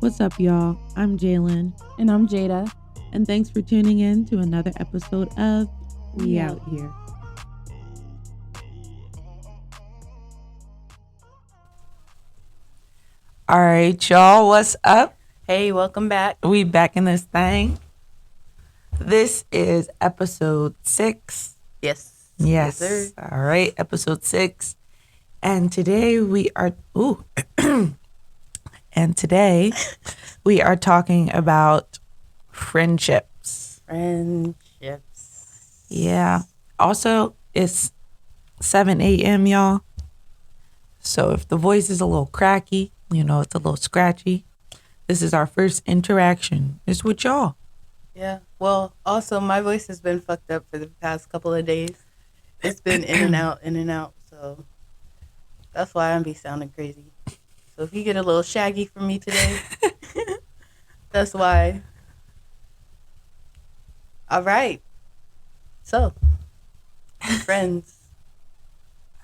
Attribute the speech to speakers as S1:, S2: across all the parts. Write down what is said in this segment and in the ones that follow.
S1: What's up, y'all? I'm Jalen.
S2: And I'm Jada.
S1: And thanks for tuning in to another episode of We Out Here. All right, y'all. What's up?
S2: Hey, welcome back.
S1: We back in this thing. This is episode 6.
S2: Yes.
S1: Yes. Sir. All right, episode 6. And today we are and today we are talking about friendships. Yeah. Also, it's 7 a.m., y'all. So if the voice is a little cracky, it's a little scratchy, this is our first interaction. It's with y'all.
S2: Yeah. Well, also, my voice has been fucked up for the past couple of days. It's been in and out. So that's why I'm be sounding crazy. So if you get a little shaggy from me today, that's why. All right. So, friends.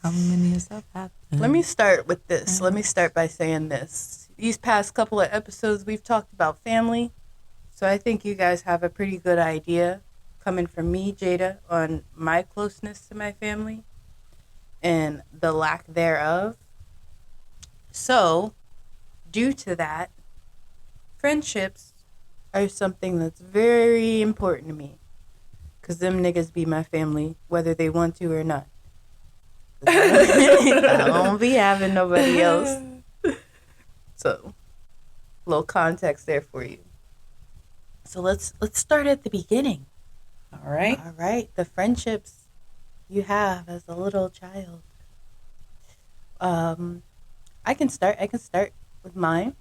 S1: How many is that happening?
S2: Let me start with this. Let me start by saying this. These past couple of episodes, we've talked about family. So I think you guys have a pretty good idea coming from me, Jada, on my closeness to my family and the lack thereof. So, due to that, friendships are something that's very important to me. Because them niggas be my family, whether they want to or not. I won't be having nobody else. So, little context there for you. So let's start at the beginning.
S1: All right.
S2: All right. The friendships you have as a little child. I can start with mine.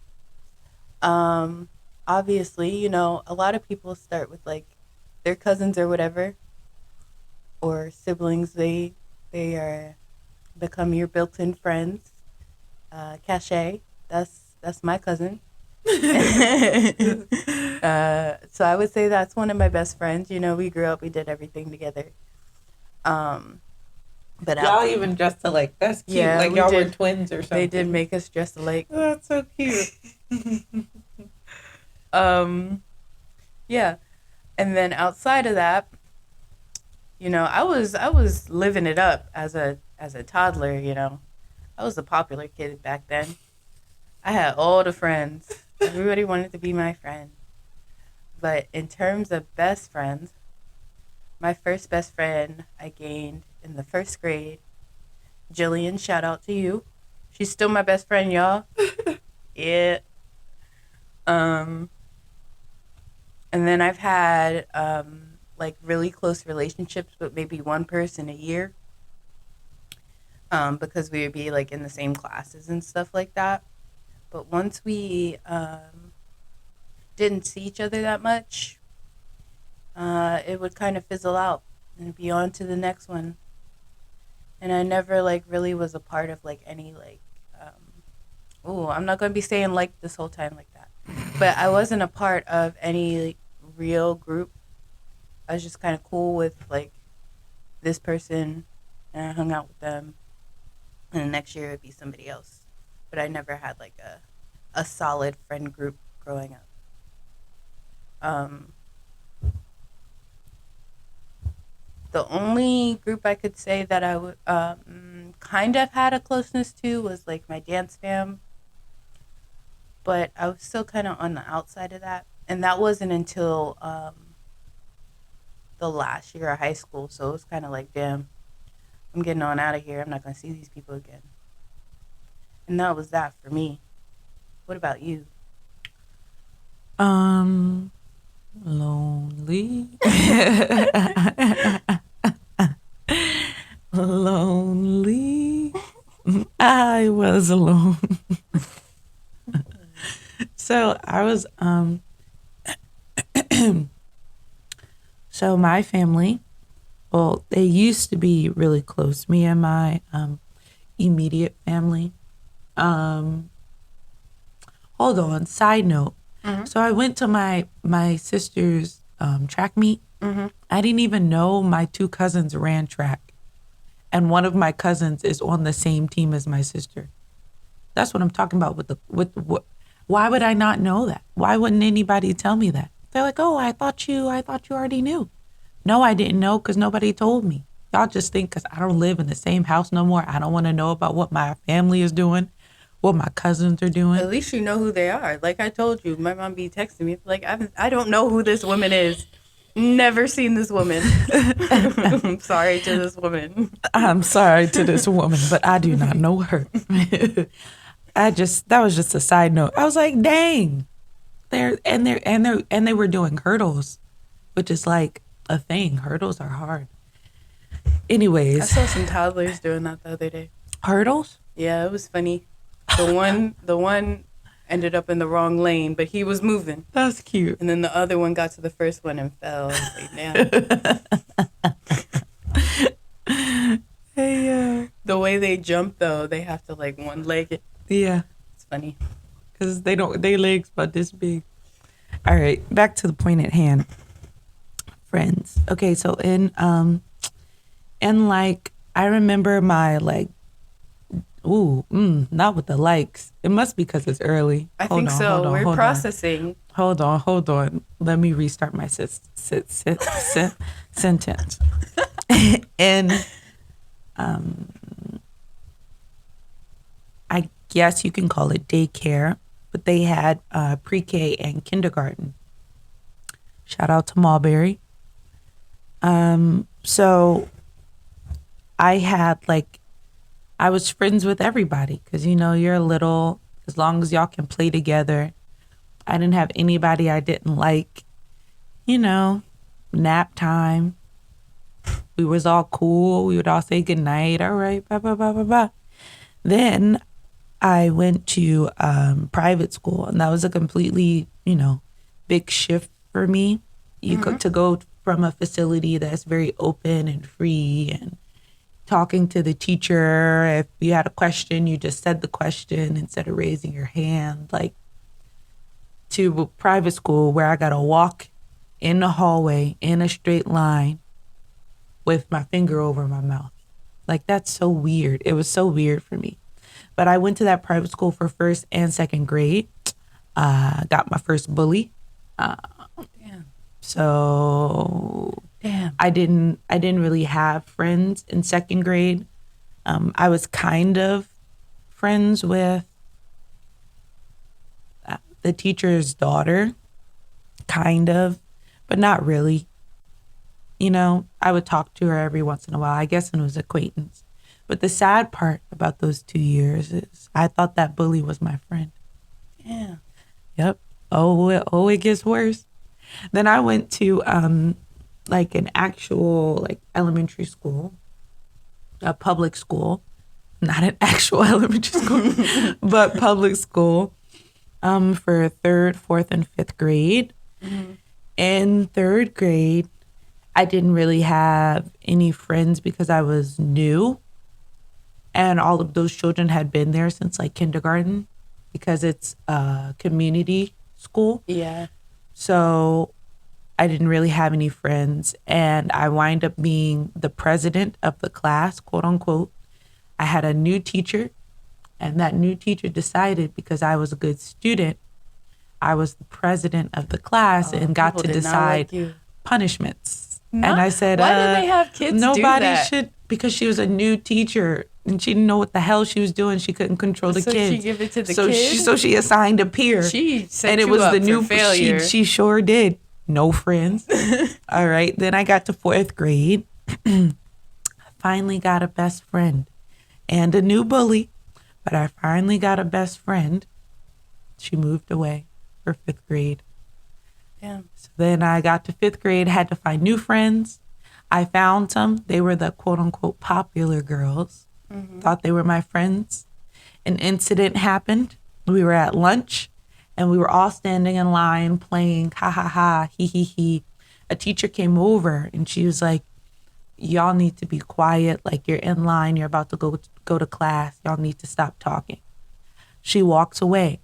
S2: Obviously, a lot of people start with like their cousins or whatever, or siblings. They are become your built-in friends. Cachet, that's my cousin. So I would say that's one of my best friends. We grew up, we did everything together. But
S1: y'all even dressed alike. That's cute.
S2: Yeah,
S1: like y'all were twins or something.
S2: They did make us dress alike.
S1: That's so cute.
S2: Yeah. And then outside of that, I was living it up as a toddler, I was a popular kid back then. I had all the friends. Everybody wanted to be my friend. But in terms of best friends, my first best friend I gained in the first grade. Jillian, shout out to you. She's still my best friend, y'all. Yeah. And then I've had like really close relationships with maybe one person a year. Because we would be like in the same classes and stuff like that. But once we didn't see each other that much, it would kind of fizzle out and be on to the next one. And I never like really was a part of like any like, I'm not going to be saying like this whole time like that. But I wasn't a part of any like, real group. I was just kind of cool with like this person and I hung out with them. And the next year it would be somebody else. But I never had like a solid friend group growing up. The only group I could say that I would kind of had a closeness to was like my dance fam. But I was still kind of on the outside of that. And that wasn't until the last year of high school. So it was kind of like, damn, I'm getting on out of here. I'm not going to see these people again. And that was that for me. What about you?
S1: Lonely. Lonely. I was alone. So I was so my family, well, they used to be really close, me and my immediate family. Hold on, side note. Mm-hmm. So I went to my sister's track meet. Mm-hmm. I didn't even know my 2 cousins ran track. And one of my cousins is on the same team as my sister. That's what I'm talking about with Why would I not know that? Why wouldn't anybody tell me that? They're like, oh, I thought you already knew. No, I didn't know because nobody told me. Y'all just think because I don't live in the same house no more, I don't want to know about what my family is doing, what my cousins are doing.
S2: At least you know who they are. Like I told you, my mom be texting me like, I don't know who this woman is. Never seen this woman. I'm sorry to this woman.
S1: I'm sorry to this woman, but I do not know her. That was just a side note. I was like, dang. They were doing hurdles, which is like a thing. Hurdles are hard.
S2: I
S1: Anyways,
S2: saw some toddlers doing that the other day.
S1: hurdles?
S2: Yeah, it was funny. The one ended up in the wrong lane, but he was moving.
S1: That's cute.
S2: And then the other one got to the first one and fell. I was like, damn.
S1: Hey,
S2: The way they jump though, they have to like one leg it.
S1: yeah,
S2: It's funny.
S1: because they legs about this big. All right, back to the point at hand. Friends. Okay, so in like I remember my like, not with the likes. It must be because it's early.
S2: I think so. We're processing.
S1: Hold on. Let me restart my sentence. And I guess you can call it daycare, but they had pre-K and kindergarten. Shout out to Mulberry. So I was friends with everybody because, you're little, as long as y'all can play together. I didn't have anybody I didn't like, nap time. We was all cool. We would all say goodnight. All right, blah, blah, blah, blah, blah. Then I went to private school, and that was a completely, big shift for me. You to go from a facility that's very open and free and talking to the teacher. If you had a question, you just said the question instead of raising your hand. Like to private school where I got to walk in the hallway in a straight line with my finger over my mouth. Like that's so weird. It was so weird for me. But I went to that private school for first and second grade. Got my first bully.
S2: Damn.
S1: So
S2: Damn.
S1: I didn't really have friends in second grade. I was kind of friends with the teacher's daughter, kind of, but not really. I would talk to her every once in a while. I guess it was acquaintance. But the sad part about those 2 years is I thought that bully was my friend.
S2: Yeah.
S1: Yep. It gets worse. Then I went to like an actual like elementary school, a public school, not an actual elementary school, but public school for third, fourth, and fifth grade.
S2: Mm-hmm.
S1: In third grade, I didn't really have any friends because I was new. And all of those children had been there since like kindergarten because it's a community school.
S2: Yeah.
S1: So I didn't really have any friends. And I wind up being the president of the class, quote unquote. I had a new teacher, and that new teacher decided because I was a good student, I was the president of the class and got to decide punishments. And I said,
S2: why do they have kids
S1: nobody
S2: do that?
S1: should, because she was a new teacher and she didn't know what the hell she was doing. She couldn't control the kids.
S2: So she give it to the
S1: kids.
S2: kids?
S1: So she assigned a peer.
S2: She set
S1: and it
S2: you
S1: was
S2: up
S1: the
S2: for
S1: new
S2: failure.
S1: She sure did. No friends. All right. Then I got to fourth grade. Finally got a best friend and a new bully, but I finally got a best friend. She moved away for fifth grade.
S2: Yeah.
S1: So then I got to fifth grade, had to find new friends. I found some. They were the quote unquote popular girls. Mm-hmm. Thought they were my friends. An incident happened. We were at lunch and we were all standing in line playing ha ha ha, he he he. A teacher came over and she was like, y'all need to be quiet. Like you're in line. You're about to go to class. Y'all need to stop talking. She walks away.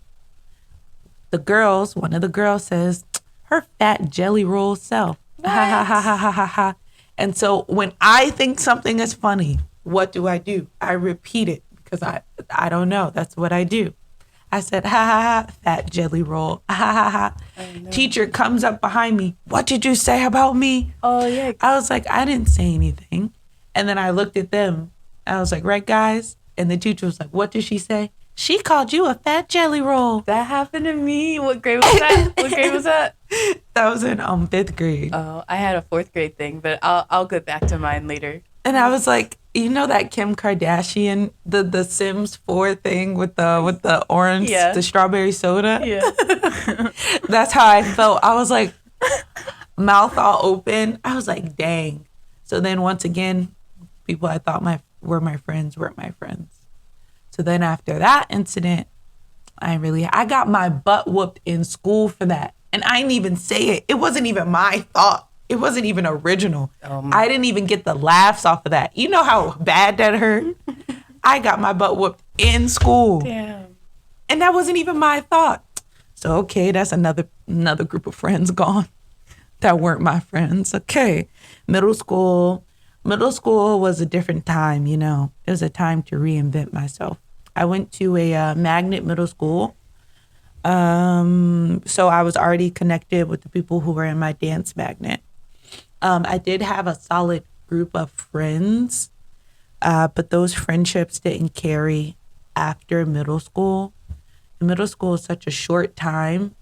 S1: One of the girls says, her fat jelly roll self. Ha ha ha ha ha ha ha. And so when I think something is funny, what do? I repeat it because I don't know. That's what I do. I said, ha ha ha, fat jelly roll. Ha ha ha.
S2: Oh, no.
S1: Teacher comes up behind me. What did you say about me?
S2: Oh, yeah.
S1: I was like, I didn't say anything. And then I looked at them. I was like, right, guys? And the teacher was like, what did she say? She called you a fat jelly roll.
S2: That happened to me. What grade was that? What grade was that?
S1: That was in 5th grade.
S2: Oh, I had a 4th grade thing, but I'll get back to mine later.
S1: And I was like, you know that Kim Kardashian, the Sims 4 thing with the orange,
S2: Yeah.
S1: the strawberry soda?
S2: Yeah.
S1: That's how I felt. I was like, mouth all open. I was like, dang. So then once again, people I thought were my friends weren't my friends. So then after that incident, I got my butt whooped in school for that. And I didn't even say it. It wasn't even my thought. It wasn't even original. I didn't even get the laughs off of that. You know how bad that hurt? I got my butt whooped in school.
S2: Damn.
S1: And that wasn't even my thought. So, okay, that's another group of friends gone that weren't my friends. Okay, middle school was a different time, you know. It was a time to reinvent myself. I went to a magnet middle school. So I was already connected with the people who were in my dance magnet. I did have a solid group of friends, but those friendships didn't carry after middle school. Middle school is such a short time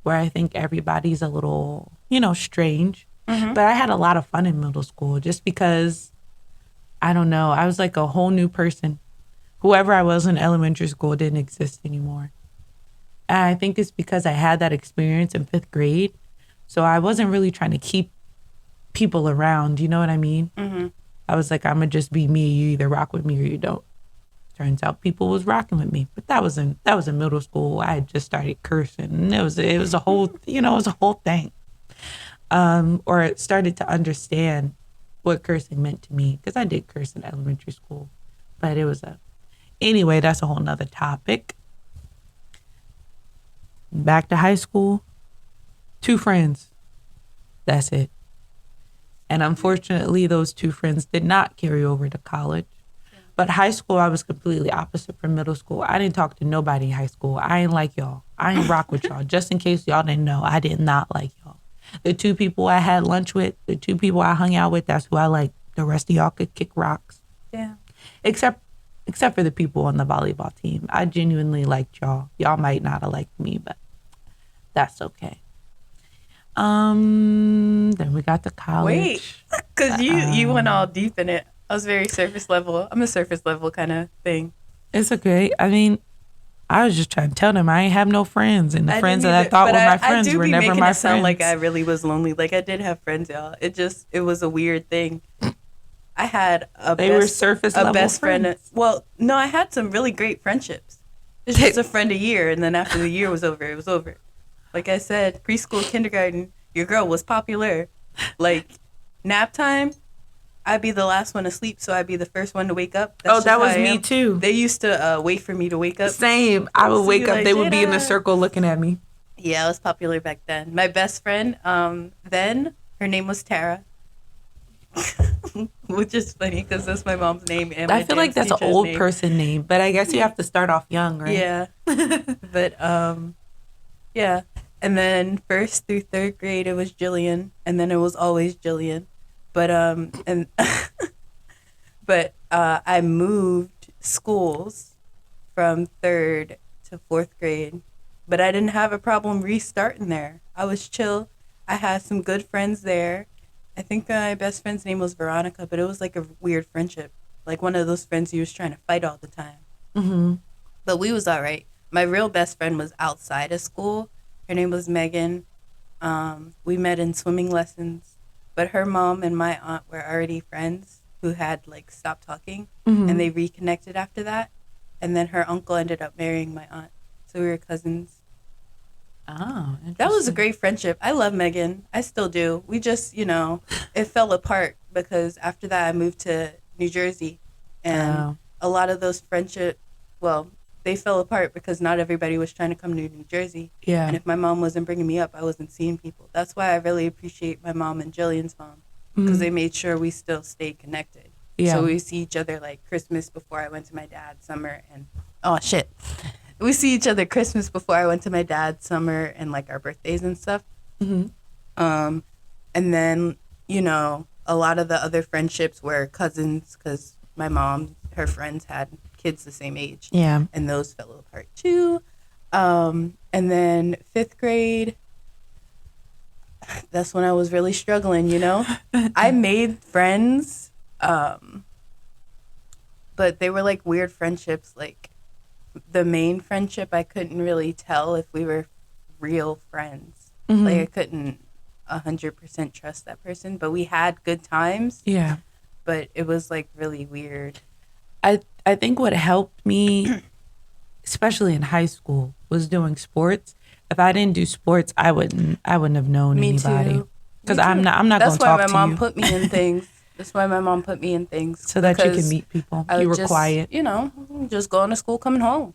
S1: where I think everybody's a little, strange. Mm-hmm. But I had a lot of fun in middle school just because, I don't know, I was like a whole new person. Whoever I was in elementary school didn't exist anymore. And I think it's because I had that experience in 5th grade. So I wasn't really trying to keep people around. You know what I mean? Mm-hmm. I was like, I'm going to just be me. You either rock with me or you don't. Turns out people was rocking with me. But that was in middle school. I had just started cursing. And it was a whole, it was a whole thing. Or it started to understand what cursing meant to me. Because I did curse in elementary school. But it was anyway, that's a whole nother topic. Back to high school, 2 friends. That's it. And unfortunately, those 2 friends did not carry over to college. But high school, I was completely opposite from middle school. I didn't talk to nobody in high school. I ain't like y'all. I ain't rock with y'all. Just in case y'all didn't know, I did not like y'all. The 2 people I had lunch with, the 2 people I hung out with, that's who I liked. The rest of y'all could kick rocks.
S2: Yeah.
S1: Except for the people on the volleyball team. I genuinely liked y'all. Y'all might not have liked me, but that's okay. Then we got to college.
S2: Wait, because you went all deep in it. I was very surface level. I'm a surface level kind of thing.
S1: It's okay. I mean, I was just trying to tell them I ain't have no friends, and the friends that I thought were my friends were never my friends.
S2: Sound like I really was lonely. Like I did have friends, y'all. It was a weird thing. I had a best friend. Well, no, I had some really great friendships. It's just a friend a year, and then after the year was over, it was over. Like I said, preschool, kindergarten, your girl was popular. Like nap time, I'd be the last one to sleep, so I'd be the first one to wake up.
S1: That's that was me too.
S2: They used to wait for me to wake up.
S1: Same. I would wake up. Like, they would be in the circle looking at me.
S2: Yeah, I was popular back then. My best friend, then, her name was Tara. Which is funny because that's my mom's name. And
S1: I feel like that's an old person name, but I guess you have to start off young, right?
S2: Yeah. But, yeah. And then 1st through 3rd grade, it was Jillian. And then it was always Jillian. But I moved schools from 3rd to 4th grade, but I didn't have a problem restarting there. I was chill. I had some good friends there. I think my best friend's name was Veronica, but it was like a weird friendship, like one of those friends you was trying to fight all the time. Mm-hmm. But we was all right. My real best friend was outside of school. Her name was Megan. We met in swimming lessons. But her mom and my aunt were already friends who had, like, stopped talking. Mm-hmm. And they reconnected after that. And then her uncle ended up marrying my aunt. So we were cousins.
S1: Oh,
S2: that was a great friendship. I love Megan. I still do. We just, it fell apart because after that I moved to New Jersey. And a lot of those friendships, they fell apart because not everybody was trying to come to New Jersey. Yeah. And if my mom wasn't bringing me up, I wasn't seeing people. That's why I really appreciate my mom and Jillian's mom because they made sure we still stayed connected. Yeah. So we see each other like Christmas before I went to my dad's, summer, and oh shit. we see each other Christmas before I went to my dad's, summer, and like our birthdays and stuff.
S1: Hmm.
S2: Um, and then, a lot of the other friendships were cousins because my mom, her friends had kids the same age.
S1: Yeah.
S2: And those fell apart too. And then fifth grade, that's when I was really struggling. I made friends, but they were like weird friendships. Like the main friendship, I couldn't really tell if we were real friends.
S1: Hmm.
S2: Like I couldn't 100% trust that person, but we had good times.
S1: Yeah.
S2: But it was like really weird.
S1: I think what helped me, especially in high school, was doing sports. If I didn't do sports, I wouldn't have known
S2: Me
S1: anybody.
S2: too.
S1: Because
S2: Me
S1: I'm
S2: too.
S1: not
S2: That's
S1: going to
S2: why
S1: talk
S2: my
S1: to
S2: mom
S1: you
S2: put me in things. That's why my mom put me in things.
S1: so that you can
S2: because
S1: meet people.
S2: I
S1: You
S2: would
S1: were
S2: just,
S1: quiet.
S2: just going to school, coming home.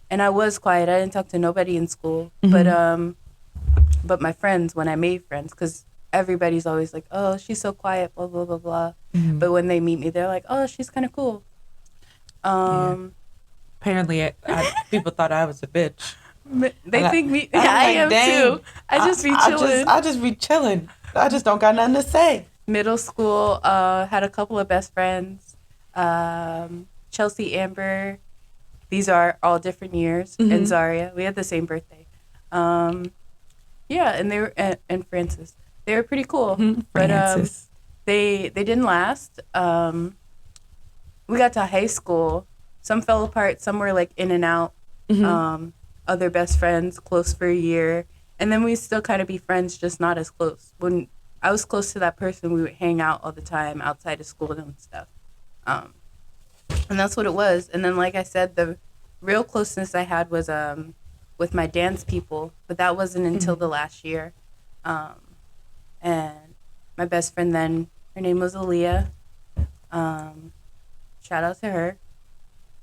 S2: And I was quiet. I didn't talk to nobody in school.
S1: Mhm.
S2: But my friends, when I made friends, because everybody's always like, oh, she's so quiet, blah, blah, blah, blah.
S1: Mhm.
S2: But when they meet me, they're like, oh, she's kind of cool.
S1: Yeah. Apparently, people thought I was a bitch.
S2: They
S1: And
S2: think me,
S1: and I'm
S2: I
S1: like,
S2: am
S1: dang.
S2: too. I just be chilling.
S1: I just be chilling. I just don't got nothing to say.
S2: Middle school, had a couple of best friends. Chelsea, Amber, these are all different years.
S1: Mhm.
S2: And Zaria, we had the same birthday. Yeah, and they were and Francis. They were pretty cool. But
S1: Francis.
S2: they didn't last. We got to high school. Some fell apart, some were like in and out.
S1: Mhm.
S2: Other best friends, close for a year. And then we still kind of be friends, just not as close. When I was close to that person, we would hang out all the time outside of school and stuff. And that's what it was. And then, like I said, the real closeness I had was with my dance people, but that wasn't until the last year. And my best friend then, her name was Aaliyah. Shout out to her.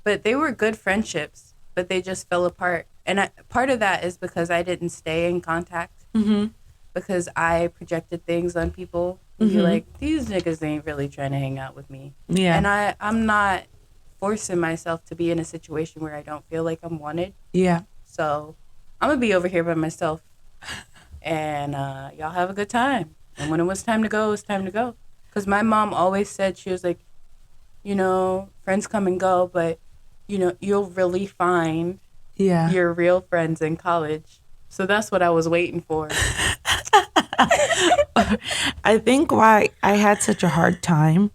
S2: But they were good friendships, but they just fell apart. And part of that is because I didn't stay in contact,
S1: Mhm.
S2: because I projected things on people and be
S1: Mhm.
S2: like, these niggas ain't really trying to hang out with me.
S1: Yeah.
S2: And I'm not forcing myself to be in a situation where I don't feel like I'm wanted.
S1: Yeah.
S2: So I'm going to be over here by myself. And y'all have a good time. And when it was time to go, it was time to go. Because my mom always said, she was like, friends come and go, but, you'll really find
S1: Yeah.
S2: your real friends in college. So that's what I was waiting for.
S1: I think why I had such a hard time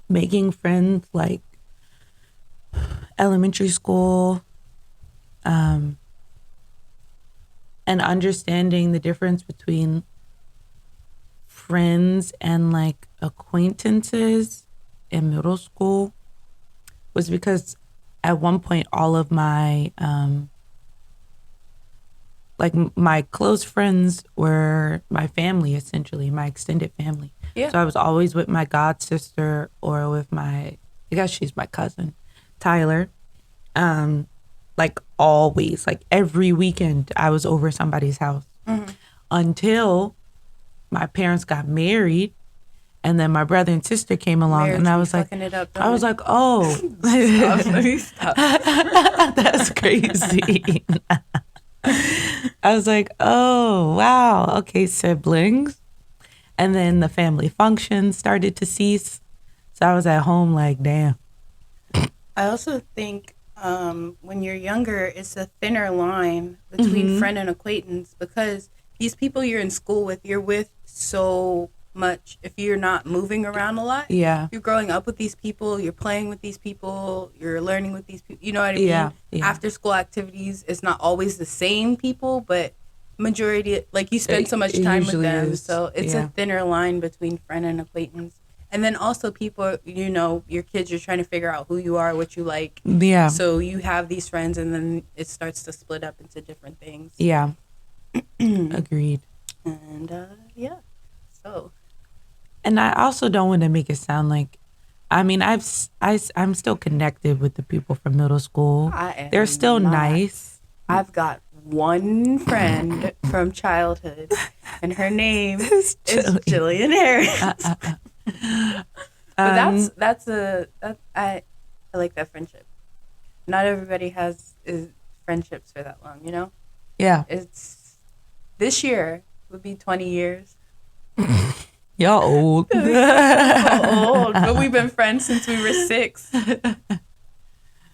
S1: making friends like elementary school, and understanding the difference between friends and like acquaintances in middle school was because at one point all of my my close friends were my family, essentially my extended family.
S2: Yeah.
S1: So I was always with my god sister or with I guess she's my cousin, Tyler. Like always, like every weekend I was over somebody's house.
S2: Mm-hmm.
S1: Until my parents got married, and then my brother and sister came along,
S2: Marriage
S1: and I
S2: be
S1: was like,
S2: fucking it up,
S1: I was like, oh,
S2: Stop.
S1: that's crazy. I was like, oh, wow, okay, siblings. And then the family functions started to cease. So I was at home like, damn.
S2: I also think when you're younger, it's a thinner line between friend and acquaintance, because these people you're in school with, you're with so much. If you're not moving around a lot,
S1: Yeah.
S2: you're growing up with these people, you're playing with these people, you're learning with these people. You know what I mean?
S1: Yeah.
S2: After school activities, it's not always the same people, but majority, like you spend so much
S1: It
S2: time with
S1: usually
S2: them.
S1: is.
S2: So it's
S1: Yeah.
S2: a thinner line between friend and acquaintance. And then also people, your kids are trying to figure out who you are, what you like.
S1: Yeah.
S2: So you have these friends, and then it starts to split up into different things.
S1: Yeah. Agreed.
S2: And yeah, so.
S1: And I also don't want to make it sound like, I mean, I'm still connected with the people from middle school. They're still
S2: not.
S1: nice.
S2: I've got one friend from childhood, and her name is Jillian Harris. But I like that friendship. Not everybody friendships for that long, you know?
S1: Yeah.
S2: It's this year would be 20 years.
S1: Y'all old.
S2: So old, but we've been friends since we were 6.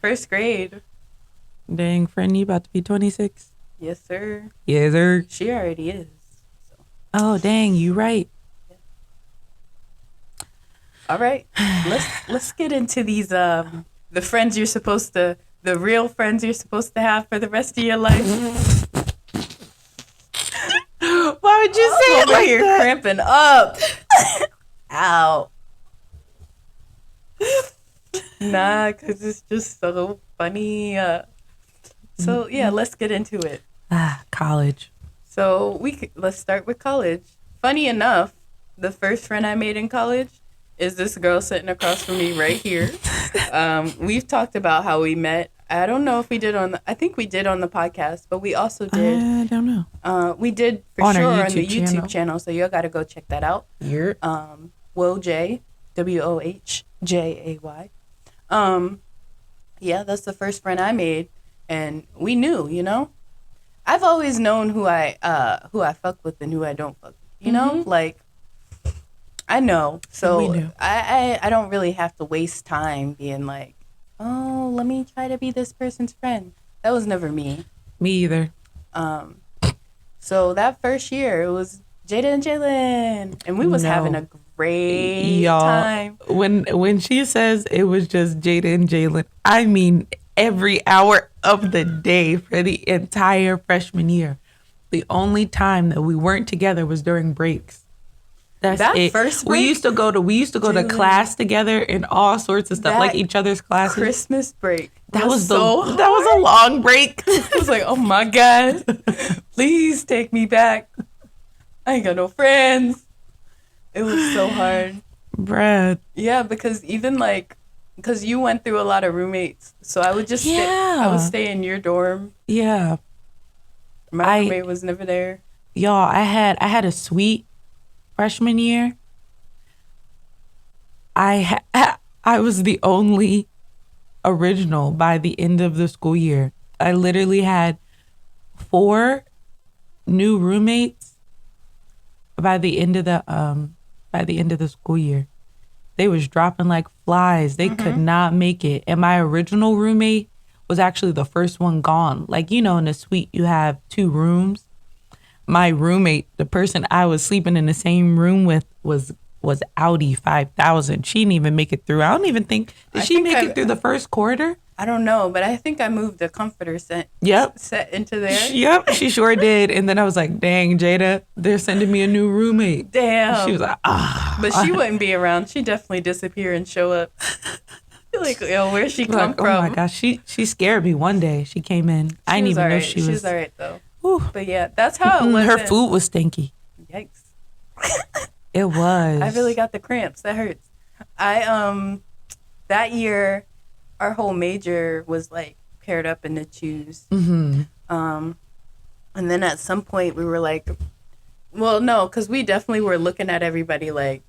S2: First grade.
S1: Dang, friend, you about to be 26?
S2: Yes, sir.
S1: Yes, sir.
S2: She already is. So.
S1: Oh, dang, you right.
S2: All right, let's get into these the friends you're supposed to, the real friends you're supposed to have for the rest of your life.
S1: Why would you say it
S2: Over
S1: like
S2: here
S1: that?
S2: cramping up? Ow. Nah, cause it's just so funny. So yeah, let's get into it.
S1: College.
S2: So let's start with college. Funny enough, the first friend I made in college is this girl sitting across from me right here. We've talked about how we met. I don't know if we did I think we did on the podcast, but we also did.
S1: I don't know.
S2: We did for
S1: On our
S2: sure on the
S1: YouTube
S2: YouTube channel, so you got to go check that out.
S1: You're
S2: Wohjay, WOHJAY. Yeah, that's the first friend I made, and we knew, you know. I've always known who I fuck with and who I don't fuck with. You know, like I know. So
S1: We knew.
S2: I don't really have to waste time being like, oh, let me try to be this person's friend. That was never me.
S1: me either.
S2: So that first year it was Jada and Jalen, and we was having a great time.
S1: When she says it was just Jada and Jalen, I mean every hour of the day for the entire freshman year. The only time that we weren't together was during breaks. That's
S2: That
S1: it.
S2: first
S1: we
S2: week,
S1: used to go to
S2: Jalen,
S1: class together and all sorts of stuff, like each other's classes.
S2: Christmas break.
S1: That was
S2: so
S1: that was a long break.
S2: I was like, oh my God, please take me back. I ain't got no friends. It was so hard.
S1: Brad.
S2: Yeah, because even because you went through a lot of roommates, so I would just I would stay in your dorm.
S1: Yeah.
S2: My roommate was never there.
S1: Y'all, I had a suite freshman year. I was the only original by the end of the school year. I literally had 4 new roommates by the end of the school year. They was dropping like flies. They could not make it. And my original roommate was actually the first one gone. Like, you know, in a suite you have 2 rooms. My roommate, the person I was sleeping in the same room with, was Audi 5000. She didn't even make it through. I don't even think did she make it through the first quarter?
S2: I don't know, but I think I moved the comforter set into there.
S1: Yep, she sure did. And then I was like, dang, Jada, they're sending me a new roommate.
S2: Damn.
S1: She was like,
S2: But she wouldn't be around. She'd definitely disappear and show up. Like, yo, where'd she come from?
S1: Oh my gosh, she scared me one day. She came in. I didn't even know she was.
S2: She was all right though.
S1: Whew.
S2: But yeah, that's how it was.
S1: Her food was stinky.
S2: Yikes.
S1: It was.
S2: I really got the cramps. That hurts. That year, our whole major was like paired up into twos.
S1: Mm-hmm.
S2: And then at some point we were like, well, no, because we definitely were looking at everybody like,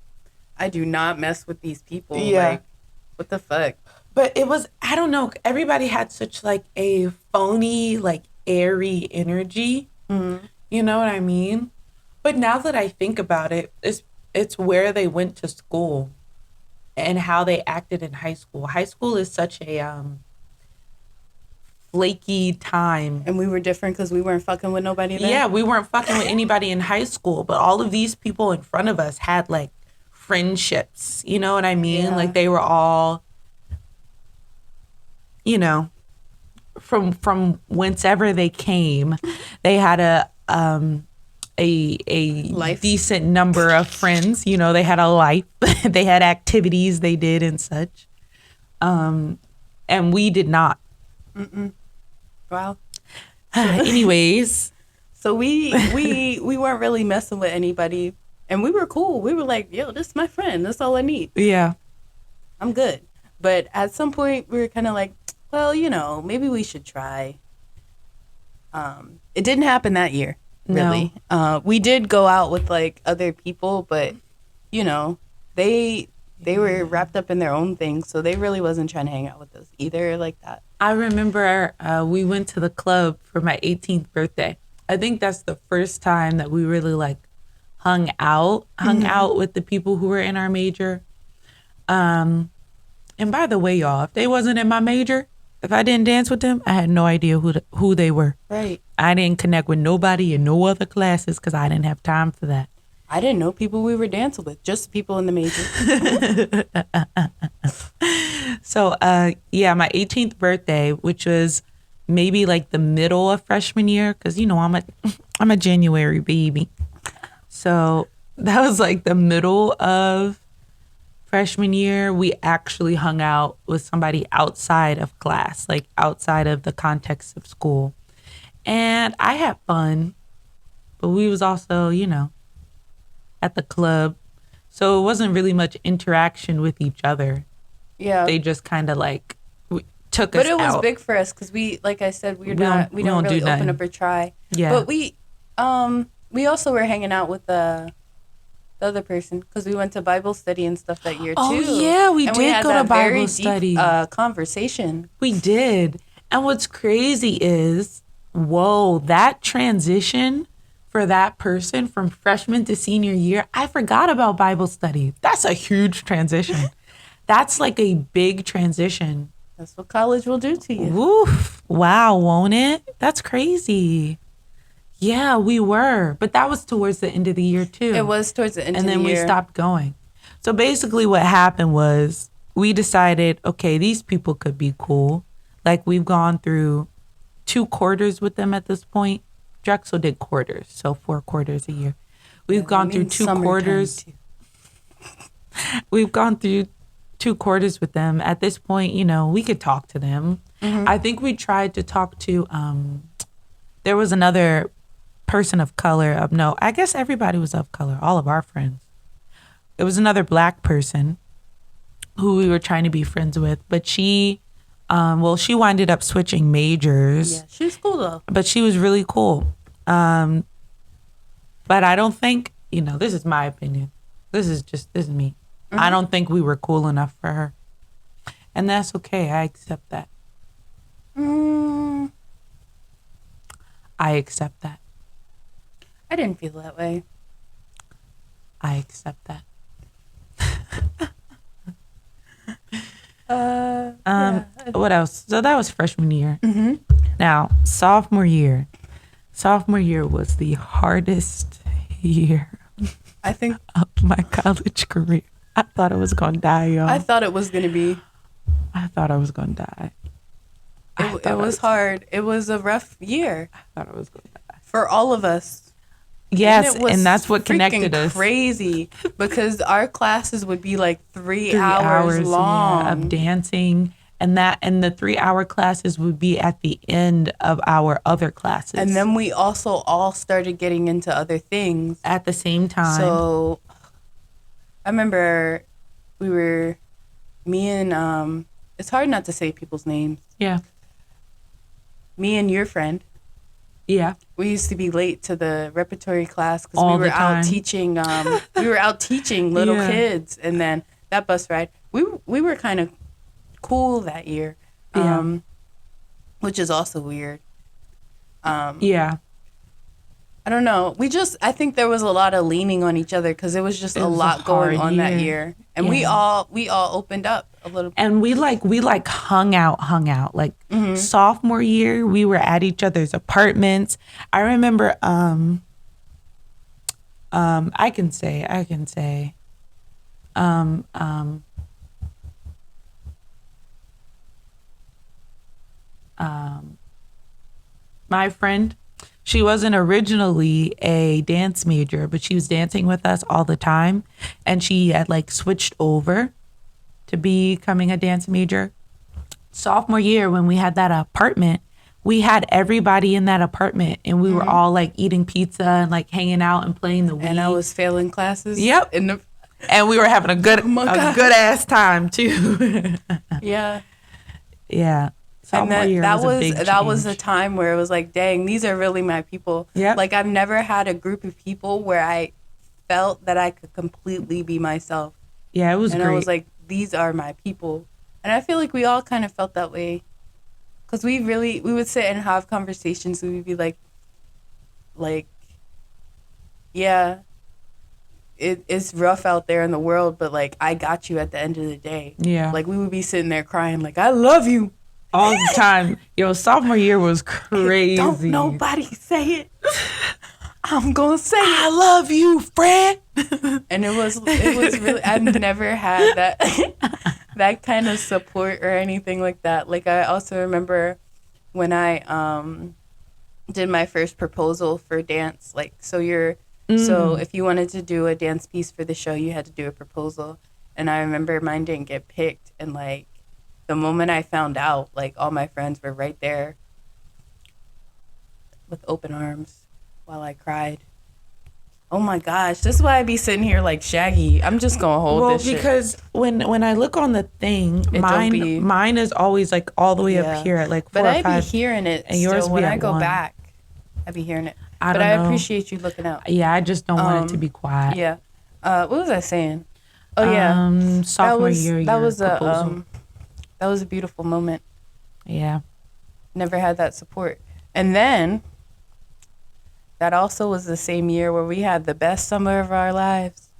S2: I do not mess with these people.
S1: Yeah.
S2: Like, what the fuck?
S1: But it was, I don't know, everybody had such like a phony, like airy energy.
S2: Mm-hmm.
S1: You know what I mean? But now that I think about it, it's where they went to school and how they acted in high school. High school is such a flaky time.
S2: And we were different because we weren't fucking with nobody then?
S1: Yeah, we weren't fucking with anybody in high school, but all of these people in front of us had like friendships. You know what I mean?
S2: Yeah.
S1: Like they were all, you know, from whencever they came, they had a
S2: Life.
S1: decent number of friends. You know, they had a life. They had activities they did and such. And we did not.
S2: Mm-mm. Wow.
S1: Anyways.
S2: So we weren't really messing with anybody, and we were cool. We were like, yo, this is my friend. That's all I need.
S1: Yeah.
S2: I'm good. But at some point we were kind of like, well, you know, maybe we should try. It didn't happen that year, really.
S1: No.
S2: We did go out with like other people, but you know, they were wrapped up in their own things, so they really wasn't trying to hang out with us either like that.
S1: I remember we went to the club for my 18th birthday. I think that's the first time that we really like hung out with the people who were in our major. Um, and by the way, y'all, if they wasn't in my major, if I didn't dance with them, I had no idea who they were.
S2: Right.
S1: I didn't connect with nobody in no other classes because I didn't have time for that.
S2: I didn't know people we were dancing with, just people in the major.
S1: So, yeah, my 18th birthday, which was maybe like the middle of freshman year, because you know I'm a January baby. So that was like the middle of freshman year. We actually hung out with somebody outside of class, like outside of the context of school, and I had fun. But we was also, at the club, so it wasn't really much interaction with each other.
S2: Yeah.
S1: They just kind of like took us
S2: But it was
S1: out.
S2: big for us because we, like I said, we
S1: don't
S2: don't really
S1: do
S2: open
S1: nothing.
S2: up or try.
S1: Yeah.
S2: But we also were hanging out with the other person because we went to Bible study and stuff that year too.
S1: Oh, yeah, we
S2: and
S1: did
S2: had
S1: go to
S2: that
S1: Bible
S2: very
S1: study.
S2: Deep, conversation.
S1: We did. And what's crazy is, whoa, that transition for that person from freshman to senior year, I forgot about Bible study. That's a huge transition. That's like a big transition.
S2: That's what college will do to you.
S1: Woof. Wow, won't it? That's crazy. Yeah, we were. But that was towards the end of the year, too.
S2: It was towards the end of the year.
S1: And then we stopped going. So basically what happened was we decided, okay, these people could be cool. Like we've gone through 2 quarters with them at this point. Drexel did quarters, so 4 quarters a year. We've gone through 2 quarters. We've gone through 2 quarters with them. At this point, we could talk to them. Mm-hmm. I think we tried to talk to, there was another person of color. No, I guess everybody was of color, all of our friends. It was another Black person who we were trying to be friends with, but she winded up switching majors.
S2: Yeah, she was cool though.
S1: But she was really cool. But I don't think, this is my opinion. This is me. Mm-hmm. I don't think we were cool enough for her. And that's okay. I accept that. I accept that.
S2: I didn't feel that way.
S1: I accept that.
S2: Yeah.
S1: What else? So that was freshman year.
S2: Mm-hmm.
S1: Now, sophomore year. Sophomore year was the hardest year,
S2: I think,
S1: of my college career. I thought I was going to die, y'all.
S2: I thought it was going to be.
S1: I thought I was going to die.
S2: It was hard. It was a rough year.
S1: I thought I was going to die.
S2: For all of us.
S1: Yes,
S2: and,
S1: and that's what connected us.
S2: Crazy, because our classes would be like 3 hours long
S1: of dancing, and the 3-hour classes would be at the end of our other classes.
S2: And then we also all started getting into other things
S1: at the same time.
S2: So I remember me and it's hard not to say people's names.
S1: Yeah.
S2: Me and your friend.
S1: Yeah.
S2: We used to be late to the repertory class because we were out teaching. We were out teaching little kids, and then that bus ride. We were kind of cool that year, which is also weird.
S1: Yeah.
S2: I don't know. I think there was a lot of leaning on each other because it was just a lot going on that year, and we all opened up a little bit.
S1: And we hung out. Like sophomore year, we were at each other's apartments. I remember. I can say. My friend. She wasn't originally a dance major, but she was dancing with us all the time. And she had switched over to becoming a dance major. Sophomore year, when we had that apartment, we had everybody in that apartment, and we were all eating pizza and hanging out and playing the Wii.
S2: And I was failing classes.
S1: Yep. And we were having a good ass time too.
S2: Yeah.
S1: Yeah.
S2: And that was a time where it was dang, these are really my people.
S1: Yeah.
S2: I've never had a group of people where I felt that I could completely be myself.
S1: Yeah, it was
S2: great. And I was these are my people. And I feel like we all kind of felt that way Because we would sit and have conversations. And we'd be like, yeah, it's rough out there in the world, but like I got you at the end of the day.
S1: Yeah.
S2: Like we would be sitting there crying, like I love you
S1: all the time. Yo, sophomore year was crazy.
S2: Don't nobody say it. I'm gonna say it.
S1: I love you, friend.
S2: And it was really. I've never had that kind of support or anything like that. Like I also remember when I did my first proposal for dance. Like so if you wanted to do a dance piece for the show, you had to do a proposal. And I remember mine didn't get picked. And like the moment I found out, like all my friends were right there with open arms while I cried. Oh my gosh, this is why I be sitting here like Shaggy. I'm just gonna hold this shit.
S1: Because when I look on the thing, mine is always like all the way up here at like 4 or 5.
S2: But I be hearing it, and yours when I go
S1: 1.
S2: back, I be hearing it.
S1: I
S2: appreciate you looking out.
S1: Yeah, I just don't want it to be quiet.
S2: Yeah. What was I saying? Oh yeah.
S1: Sophomore year.
S2: That was a beautiful moment.
S1: Yeah.
S2: Never had that support, and then. That also was the same year where we had the best summer of our lives.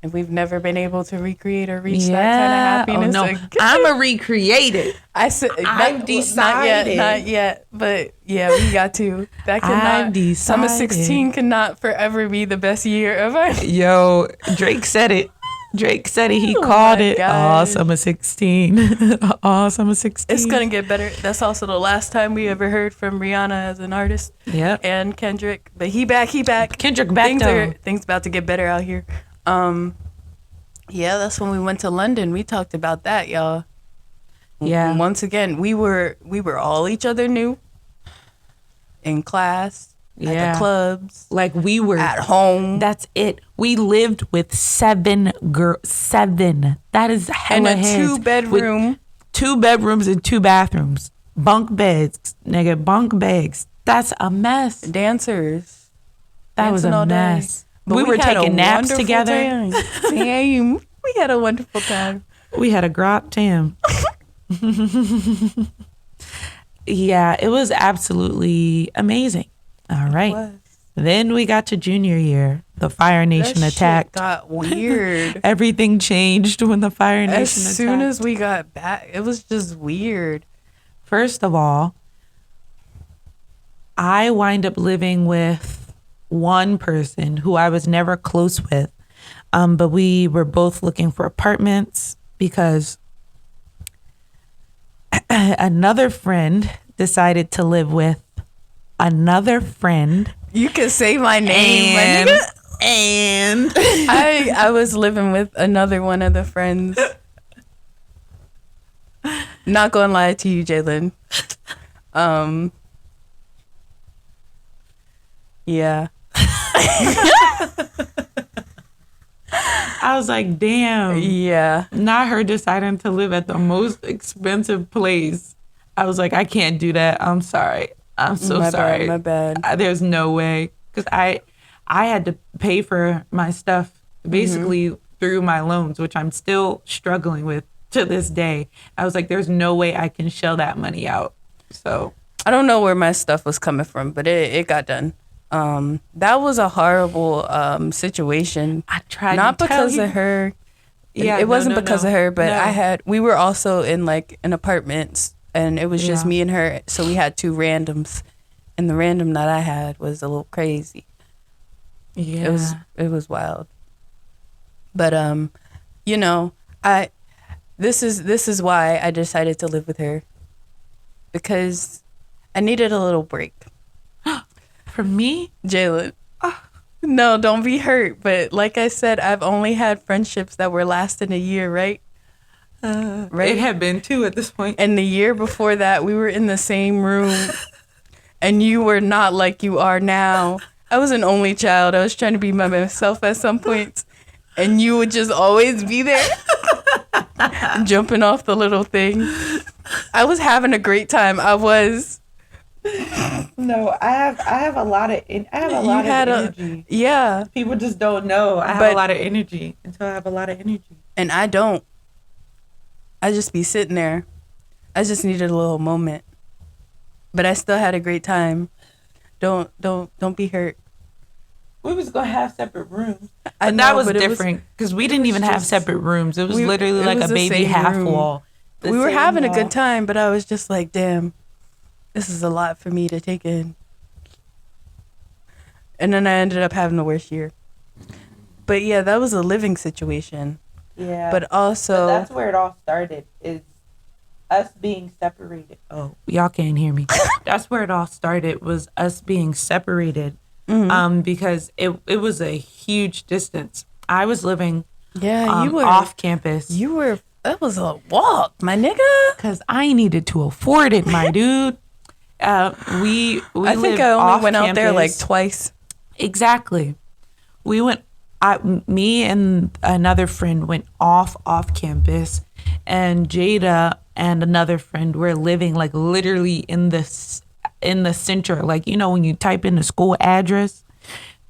S2: And we've never been able to recreate or reach that kind of happiness.
S1: Oh, no. I'm a recreate it.
S2: I've decided. Not yet. But yeah, we got to. That cannot. Summer 16 cannot forever be the best year of our.
S1: Yo, Drake said it. He called it. Oh, summer 16. Oh, summer 16.
S2: It's going to get better. That's also the last time we ever heard from Rihanna as an artist.
S1: Yeah.
S2: And Kendrick. But he back.
S1: Kendrick back
S2: things about to get better out here. Yeah, that's when we went to London. We talked about that, y'all.
S1: Yeah.
S2: Once again, we were all each other knew. In class. At the clubs.
S1: Like we were.
S2: At home.
S1: That's it. We lived with 7 girls. 7. That is hella
S2: in a 2-bedroom.
S1: 2 bedrooms and 2 bathrooms. Bunk beds. Nigga, bunk beds. That's a mess.
S2: Dancers.
S1: That was a mess. We were taking naps together.
S2: Damn. We had a wonderful time.
S1: We had a grot tam. Yeah, it was absolutely amazing. All right. Then we got to junior year. The Fire Nation attacked.
S2: Shit got weird.
S1: Everything changed when the Fire Nation attacked.
S2: As soon as we got back, it was just weird.
S1: First of all, I wind up living with one person who I was never close with. But we were both looking for apartments because another friend decided to live with another friend.
S2: You can say my name,
S1: and
S2: I was living with another one of the friends. Not gonna lie to you, Jalen. Yeah.
S1: I was like, damn.
S2: Yeah.
S1: Not her deciding to live at the most expensive place. I was like, I can't do that. I'm sorry. I'm so sorry.
S2: My bad.
S1: There's no way. Because I had to pay for my stuff basically through my loans, which I'm still struggling with to this day. I was like, there's no way I can shell that money out. So
S2: I don't know where my stuff was coming from, but it got done. That was a horrible situation.
S1: I tried
S2: not because of her. Yeah, it wasn't because of her, but we were also in like an apartment, and it was just me and her. So we had 2 randoms, and the random that I had was a little crazy.
S1: Yeah,
S2: it was wild. But you know, this is why I decided to live with her, because I needed a little break.
S1: From me?
S2: Jalen. No, don't be hurt. But like I said, I've only had friendships that were lasting a year, right?
S1: Right? It had been 2 at this point.
S2: And the year before that, we were in the same room. And you were not like you are now. I was an only child. I was trying to be myself at some points. And you would just always be there. Jumping off the little thing. I was having a great time. I was.
S1: No, I have a lot of energy.
S2: Yeah.
S1: People just don't know I have a lot of energy until I have a lot of energy.
S2: And I don't. I just be sitting there. I just needed a little moment. but I still had a great time. Don't be hurt.
S1: We was gonna have separate rooms,
S2: I
S1: but that
S2: know,
S1: was
S2: but
S1: different because we
S2: it
S1: didn't
S2: was
S1: even have
S2: just
S1: separate rooms. It was literally
S2: it
S1: like
S2: was
S1: a
S2: the
S1: baby
S2: same
S1: half
S2: room.
S1: wall. The
S2: We were
S1: same
S2: having a
S1: wall.
S2: good time, but I was just like, damn, this is a lot for me to take in. And then I ended up having the worst year. But yeah, that was a living situation.
S1: Yeah,
S2: But also,
S1: that's where it all started. Is us being separated. Oh, y'all can't hear me. That's where it all started. Was us being separated. Because it was a huge distance. I was living
S2: yeah,
S1: off campus
S2: that was a walk, my nigga.
S1: because I needed to afford it, my dude. We
S2: I think
S1: lived
S2: I only
S1: off
S2: went out there like
S1: campus.
S2: twice.
S1: Exactly. We went. Me and another friend went off campus, and Jada and another friend were living like literally in the center. Like, you know, when you type in the school address,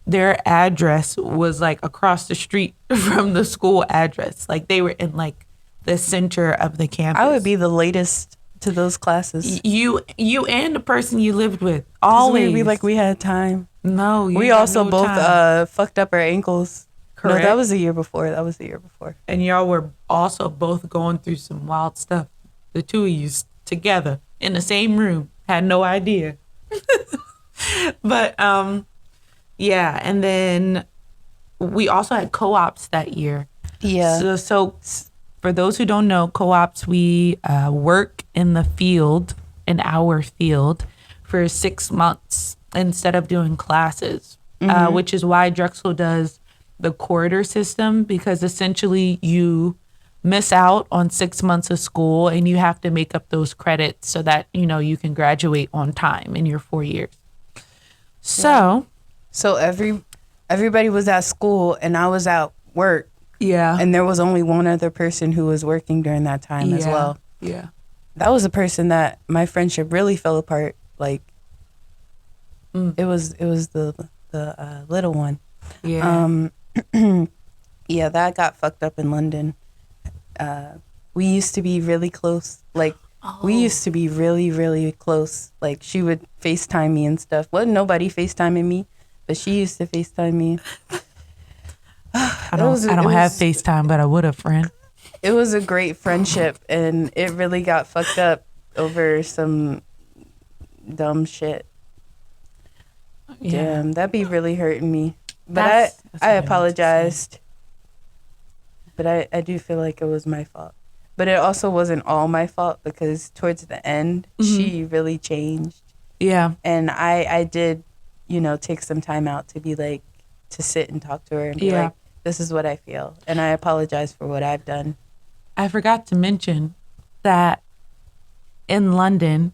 S1: their address was like across the street from the school address. Like they were in like the center of the campus.
S2: I would be the latest to those classes.
S1: You and the person you lived with
S2: 'Cause
S1: always.
S2: we'd be like, we had time.
S1: No, you
S2: We
S1: had
S2: also
S1: no
S2: both
S1: time.
S2: fucked up our ankles.
S1: Correct.
S2: No, that was the year before.
S1: And y'all were also both going through some wild stuff. The two of you together in the same room. Had no idea. But yeah, and then we also had co-ops that year.
S2: Yeah.
S1: So for those who don't know, co-ops, we work in the field, in our field, for 6 months instead of doing classes, which is why Drexel does the quarter system, because essentially you miss out on 6 months of school and you have to make up those credits so that, you know, you can graduate on time in your 4 years. So,
S2: Everybody was at school and I was at work,
S1: yeah.
S2: and there was only one other person who was working during that time as well.
S1: Yeah.
S2: That was a person that my friendship really fell apart. Like it was the little one.
S1: Yeah.
S2: Yeah, that got fucked up in London. We used to be really close. Like we used to be really, really close. Like she would FaceTime me and stuff. Wasn't nobody FaceTiming me, but she used to FaceTime me.
S1: I don't have FaceTime, but I would have, friend.
S2: It was a great friendship, and it really got fucked up over some dumb shit.
S1: Yeah.
S2: Damn, that'd be really hurting me. But
S1: That's
S2: I
S1: what I meant to
S2: apologized. But I do feel like it was my fault. But it also wasn't all my fault, because towards the end, she really changed.
S1: Yeah.
S2: And I did, you know, take some time out to be like, to sit and talk to her and be like, this is what I feel. And I apologize for what I've done.
S1: I forgot to mention that in London,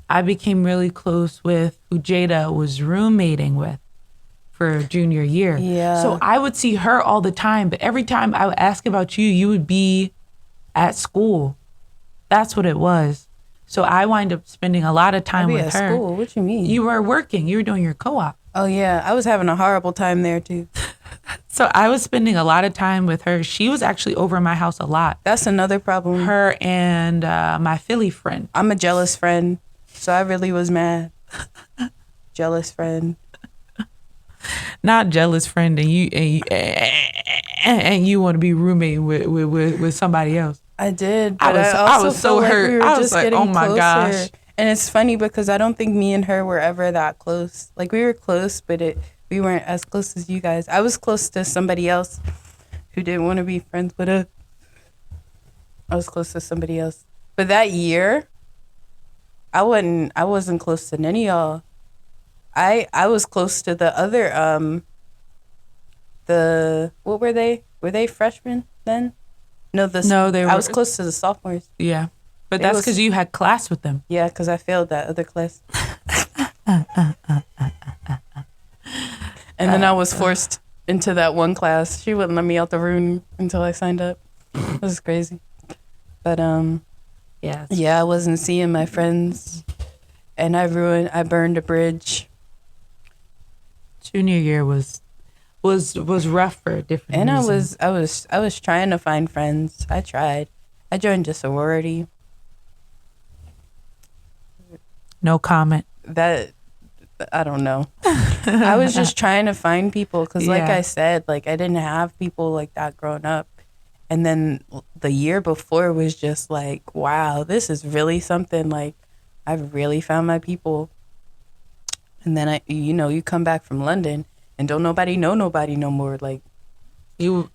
S1: I became really close with who Jada was roommating with for junior year.
S2: Yeah.
S1: So I would see her all the time, but every time I would ask about you, you would be at school. That's what it was. So I wind up spending a lot of time with her.
S2: School? What you mean?
S1: You were working. You were doing your co-op.
S2: Oh yeah, I was having a horrible time there too.
S1: So I was spending a lot of time with her. She was actually over at my house a lot.
S2: That's another problem.
S1: Her and my Philly friend.
S2: I'm a jealous friend, so I really was mad. Jealous friend.
S1: Not jealous friend, and you want to be roommate with somebody else.
S2: I did, but I
S1: was
S2: also
S1: so
S2: felt like
S1: hurt.
S2: we were
S1: I was
S2: just
S1: like,
S2: getting
S1: oh my
S2: closer.
S1: gosh.
S2: And it's funny because I don't think me and her were ever that close. Like we were close, but we weren't as close as you guys. I was close to somebody else who didn't want to be friends with us. I was close to somebody else. But that year, I wasn't close to none of y'all. I was close to the other what were they? Were they freshmen then? No,
S1: they were.
S2: I was close to the sophomores.
S1: Yeah, but that's because you had class with them.
S2: Yeah, because I failed that other class. And then I was forced into that one class. She wouldn't let me out the room until I signed up. It was crazy. But yeah, I wasn't seeing my friends, and I burned a bridge.
S1: Junior year was rough for a different
S2: And
S1: reason.
S2: I was trying to find friends. I tried. I joined a sorority.
S1: No comment.
S2: That, I don't know. I was just trying to find people because, like
S1: Yeah.
S2: I said, like I didn't have people like that growing up. And then the year before was just like, wow, this is really something. Like, I've really found my people. And then you come back from London and don't nobody know nobody no more. Like,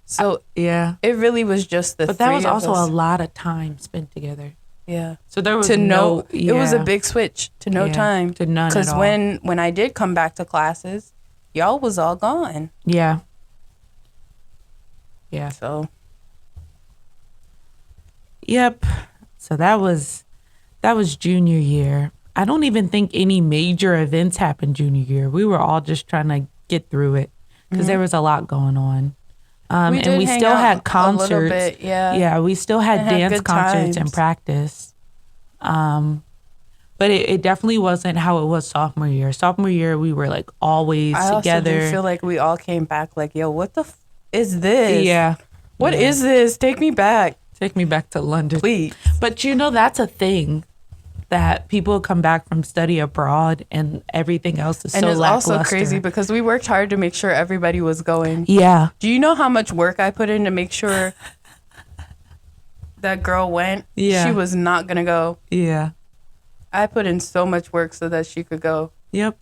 S2: so
S1: yeah.
S2: it really was just the
S1: But that
S2: three
S1: was
S2: of
S1: also
S2: us.
S1: a lot of time spent together.
S2: Yeah.
S1: So there was
S2: To know,
S1: yeah.
S2: it was a big switch to no
S1: Yeah,
S2: time.
S1: to none at
S2: Because
S1: all.
S2: when I did come back to classes, y'all was all gone.
S1: Yeah. Yeah.
S2: So,
S1: Yep. So that was junior year. I don't even think any major events happened junior year. We were all just trying to get through it because there was a lot going on.
S2: We
S1: And
S2: did
S1: we
S2: hang
S1: still
S2: out
S1: had
S2: a
S1: concerts.
S2: little bit, yeah.
S1: Yeah, we still had
S2: And had
S1: dance
S2: good
S1: concerts and
S2: times.
S1: practice. But it definitely wasn't how it was sophomore year. Sophomore year, we were like always
S2: I also
S1: together.
S2: do feel like we all came back like, yo, what the is this?
S1: Yeah.
S2: What
S1: Yeah.
S2: is this? Take me back,
S1: Take me back to London.
S2: please.
S1: But that's a thing that people come back from study abroad and everything else is
S2: And
S1: so
S2: it's
S1: lackluster.
S2: also crazy because we worked hard to make sure everybody was going.
S1: Yeah.
S2: Do you know how much work I put in to make sure that girl went?
S1: Yeah.
S2: She was not going to go.
S1: Yeah.
S2: I put in so much work so that she could go.
S1: Yep.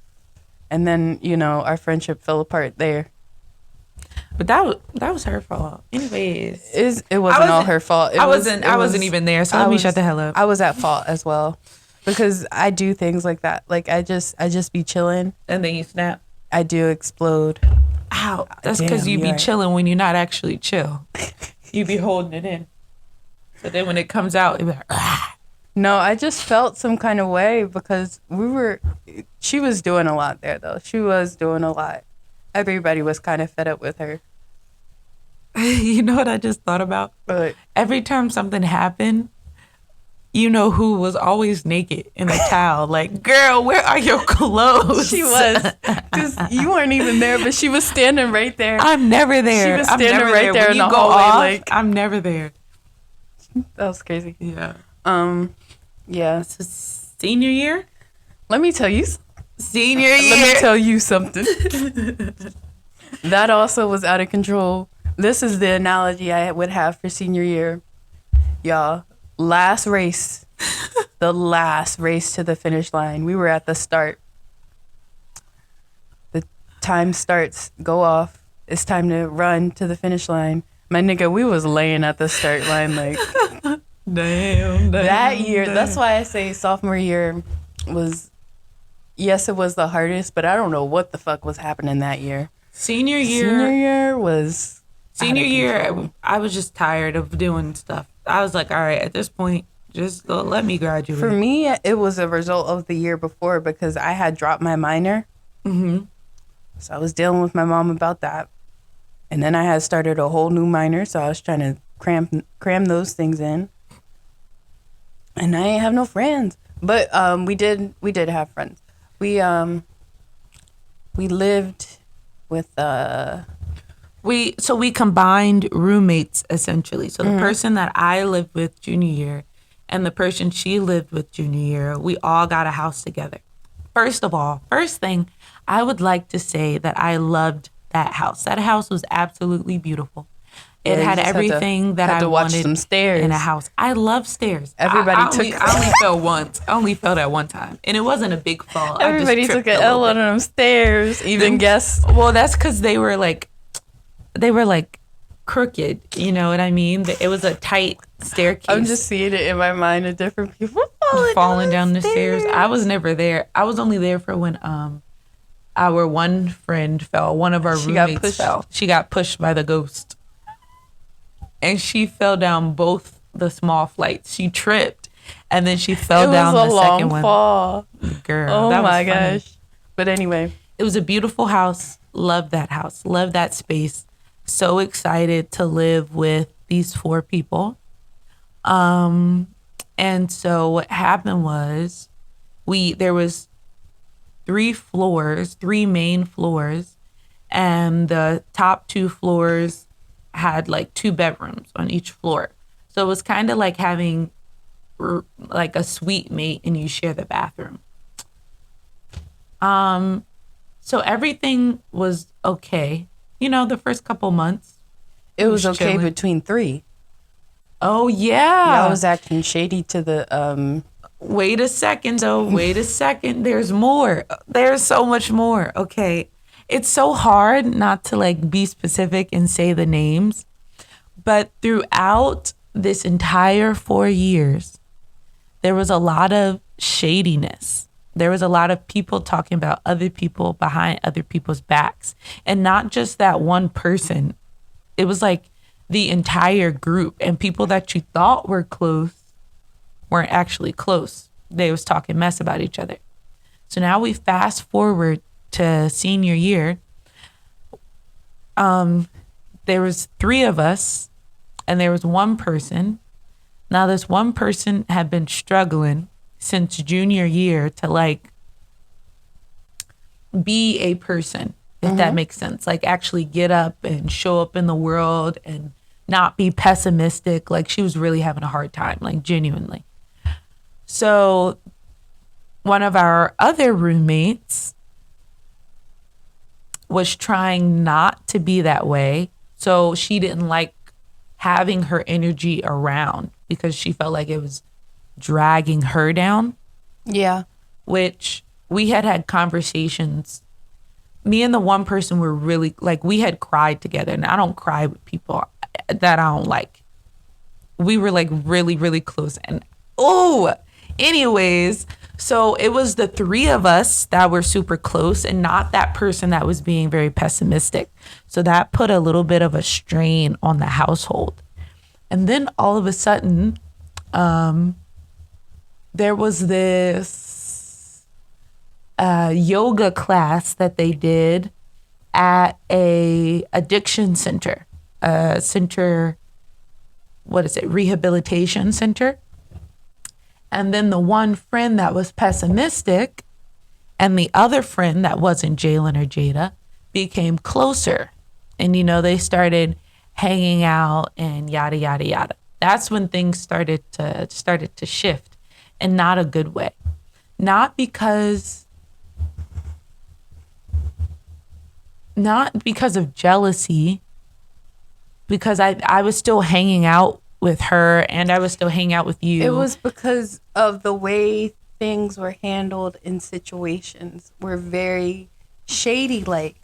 S2: And then, our friendship fell apart there.
S1: But that was her fault. Anyways.
S2: It wasn't all her fault.
S1: I wasn't even there, so let me shut the hell up.
S2: I was at fault as well. Because I do things like that. Like I just be chilling.
S1: And then you snap.
S2: I do explode.
S1: Ow. That's because
S2: Damn,
S1: you be
S2: you're right.
S1: chilling when you're not actually chill. You be holding it in. So then when it comes out, you be like, ah.
S2: No, I just felt some kind of way because she was doing a lot there though. She was doing a lot. Everybody was kind of fed up with her.
S1: You know what I just thought about?
S2: But
S1: Every time something happened, you know who was always naked in a towel. Like, girl, where are your clothes?
S2: she was, because you weren't even there, but she was standing right there.
S1: I'm never there.
S2: She was
S1: I'm
S2: standing
S1: never
S2: right there
S1: When
S2: in
S1: you
S2: the
S1: go
S2: hallway,
S1: off,
S2: like-
S1: I'm never there.
S2: That was crazy.
S1: Yeah.
S2: Yeah.
S1: So senior year?
S2: Let me tell you.
S1: Senior
S2: Let me
S1: year.
S2: tell you something. That also was out of control. This is the analogy I would have for senior year. Y'all, last race. The last race to the finish line. We were at the start. The time starts, go off. It's time to run to the finish line. My nigga, we was laying at the start line like
S1: Damn.
S2: that year. That's why I say sophomore year was, yes, it was the hardest, but I don't know what the fuck was happening that year.
S1: Senior year.
S2: Senior year was
S1: Senior
S2: out of
S1: year,
S2: control.
S1: I was just tired of doing stuff. I was like, all right, at this point, just let me graduate.
S2: For me, it was a result of the year before because I had dropped my minor.
S1: Mm-hmm.
S2: So I was dealing with my mom about that. And then I had started a whole new minor, so I was trying to cram those things in. And I ain't have no friends. But we did have friends. We lived with
S1: We combined roommates essentially. So the person that I lived with junior year and the person she lived with junior year, we all got a house together. First of all, first thing, I would like to say that I loved that house. That house was absolutely beautiful. It
S2: you
S1: had
S2: just
S1: everything that
S2: had
S1: I
S2: to watch
S1: wanted
S2: some stairs.
S1: in a house. I love stairs.
S2: Everybody
S1: I
S2: took-
S1: only fell once. I only fell that one time, and it wasn't a big fall.
S2: everybody
S1: I just
S2: took
S1: tripped
S2: an
S1: a
S2: L
S1: little
S2: on
S1: bit.
S2: them stairs. Even guests.
S1: Well, that's because they were like crooked. You know what I mean? It was a tight staircase.
S2: I'm just seeing it in my mind of different people
S1: falling down the stairs. I was never there. I was only there for when our one friend fell. One of our
S2: She got
S1: roommates
S2: pushed.
S1: fell. She got pushed by the ghost, and she fell down both the small flights. She tripped, and then she fell
S2: It
S1: down
S2: was a
S1: the
S2: long
S1: second one.
S2: fall.
S1: Girl,
S2: Oh
S1: that was
S2: my
S1: funny.
S2: gosh. But anyway,
S1: It was a beautiful house. Loved that house. Loved that space. So excited to live with these 4 people. And so what happened was there was 3 main floors, and the top 2 floors had like 2 bedrooms on each floor. So it was kind of like having like a suite mate and you share the bathroom. So everything was okay. You know, the first couple months,
S2: It
S1: we
S2: was
S1: was
S2: okay
S1: chilling.
S2: between three.
S1: Oh
S2: Y'all
S1: yeah.
S2: was acting shady to the
S1: Wait a second though. Wait a second. There's more. There's so much more. Okay. It's so hard not to like be specific and say the names, but throughout this entire 4 years, there was a lot of shadiness. There was a lot of people talking about other people behind other people's backs. And not just that one person. It was like the entire group, and people that you thought were close weren't actually close. They was talking mess about each other. So now we fast forward to senior year. There was three of us and there was one person. Now this one person had been struggling since junior year to like be a person, if that makes sense. Like actually get up and show up in the world and not be pessimistic. Like she was really having a hard time, like genuinely. So one of our other roommates was trying not to be that way. So she didn't like having her energy around because she felt like it was dragging her down,
S2: yeah.
S1: which we had conversations. Me and the one person were really like, we had cried together, and I don't cry with people that I don't like. We were like really, really close. And anyways, so it was the three of us that were super close and not that person that was being very pessimistic. So that put a little bit of a strain on the household. And then all of a sudden, there was this yoga class that they did at a addiction center, what is it, rehabilitation center. And then the one friend that was pessimistic and the other friend that wasn't Jalen or Jada became closer. And, you know, they started hanging out and yada, yada, yada. That's when things started to shift, in not a good way. Not because of jealousy, because I was still hanging out with her and I was still hanging out with you.
S2: It was because of the way things were handled in situations were very shady like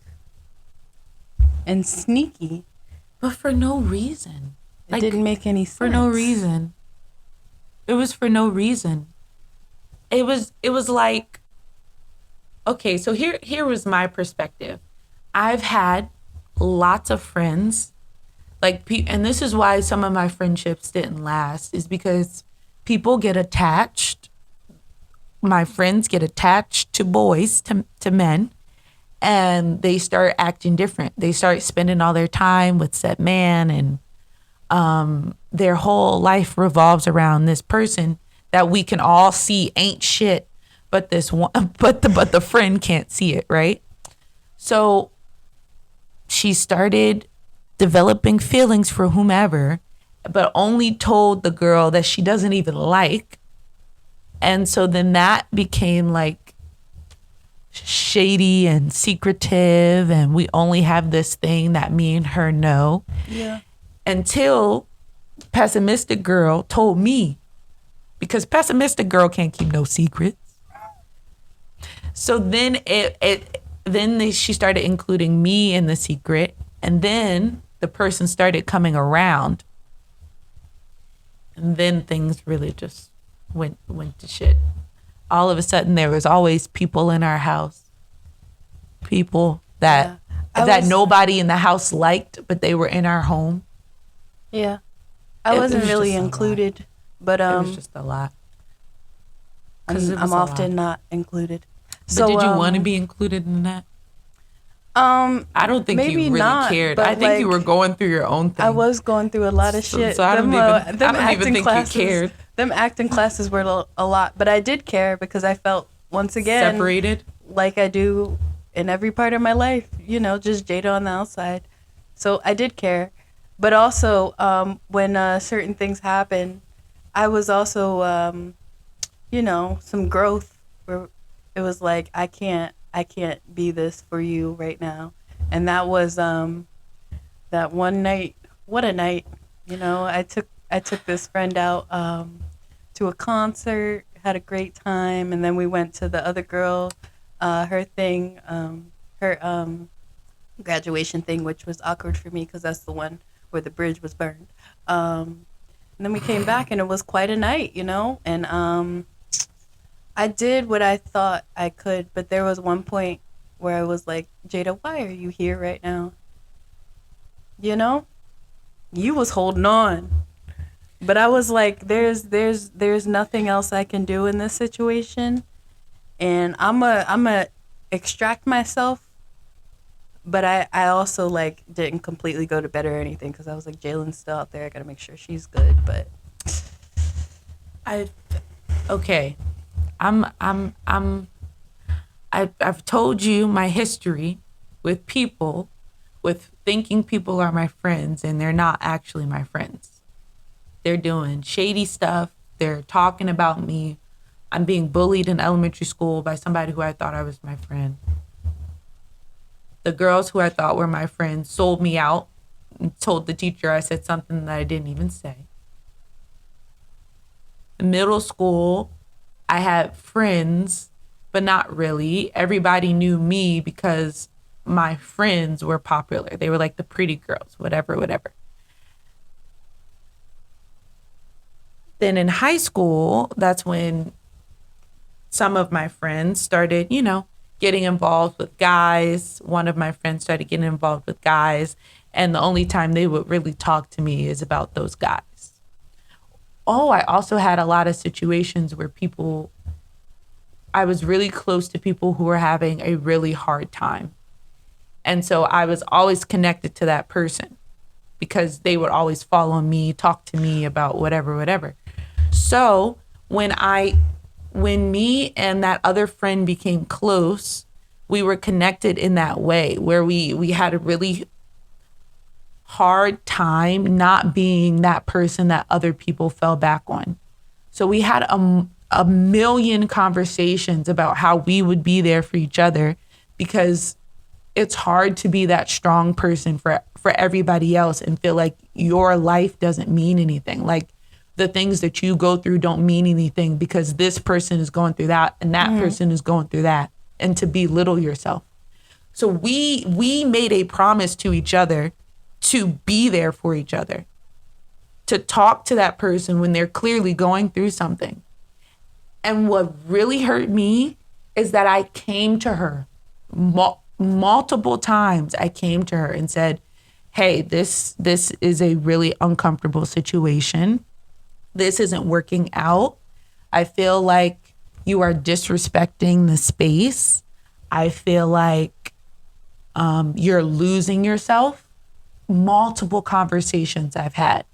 S2: and sneaky.
S1: But for no reason.
S2: It didn't make any sense.
S1: For no reason. It was for no reason. It was like, okay, so here was my perspective. I've had lots of friends, like, and this is why some of my friendships didn't last, is because people get attached. My friends get attached to boys, to men, and they start acting different. They start spending all their time with said man, and their whole life revolves around this person that we can all see ain't shit, but this one, but the friend can't see it, right? So she started developing feelings for whomever, but only told the girl that she doesn't even like. And so then that became like shady and secretive, and we only have this thing that me and her know.
S2: Yeah.
S1: Until pessimistic girl told me, because pessimistic girl can't keep no secrets. So then she started including me in the secret, and then the person started coming around, and then things really just went to shit. All of a sudden, there was always people in our house, people that nobody in the house liked, but they were in our home.
S2: Yeah, I wasn't really included, but
S1: it was just a lot.
S2: I'm often not included.
S1: But so, did you want to be included in that? I don't think
S2: maybe
S1: you really
S2: not,
S1: cared. I think you were going through your own thing.
S2: I was going through a lot of shit.
S1: So I don't even think you cared.
S2: Them acting classes were a lot, but I did care because I felt, once again,
S1: separated,
S2: like I do in every part of my life. You know, just Jada on the outside. So I did care, but also when certain things happen, I was also, some growth where it was like I can't I can't be this for you right now. And that was that one night. What a night. You know, I took this friend out to a concert, had a great time, and then we went to the other girl, her thing, her graduation thing, which was awkward for me because that's the one where the bridge was burned. And then we came back, and it was quite a night, you know. And I did what I thought I could, but there was one point where I was like, Jada, why are you here right now? You know, you was holding on, but I was like, there's nothing else I can do in this situation, and I'm a extract myself. But I also like didn't completely go to bed or anything because I was like, Jalen's still out there. I gotta make sure she's good. But
S1: I okay. I'm I've told you my history with people, with thinking people are my friends and they're not actually my friends. They're doing shady stuff. They're talking about me. I'm being bullied in elementary school by somebody who I thought I was my friend. The girls who I thought were my friends sold me out and told the teacher I said something that I didn't even say. In middle school, I had friends, but not really. Everybody knew me because my friends were popular. They were like the pretty girls, whatever, whatever. Then in high school, that's when some of my friends started, getting involved with guys. One of my friends started getting involved with guys. And the only time they would really talk to me is about those guys. Oh, I also had a lot of situations where I was really close to people who were having a really hard time. And so I was always connected to that person because they would always follow me, talk to me about whatever, whatever. So when me and that other friend became close, we were connected in that way where we had a really hard time not being that person that other people fell back on. So we had a million conversations about how we would be there for each other because it's hard to be that strong person for everybody else and feel like your life doesn't mean anything. Like the things that you go through don't mean anything because this person is going through that and that person is going through that, and to belittle yourself. So we made a promise to each other to be there for each other, to talk to that person when they're clearly going through something. And what really hurt me is that I came to her multiple times. I came to her and said, hey, this is a really uncomfortable situation. This isn't working out. I feel like you are disrespecting the space. I feel like you're losing yourself. Multiple conversations I've had.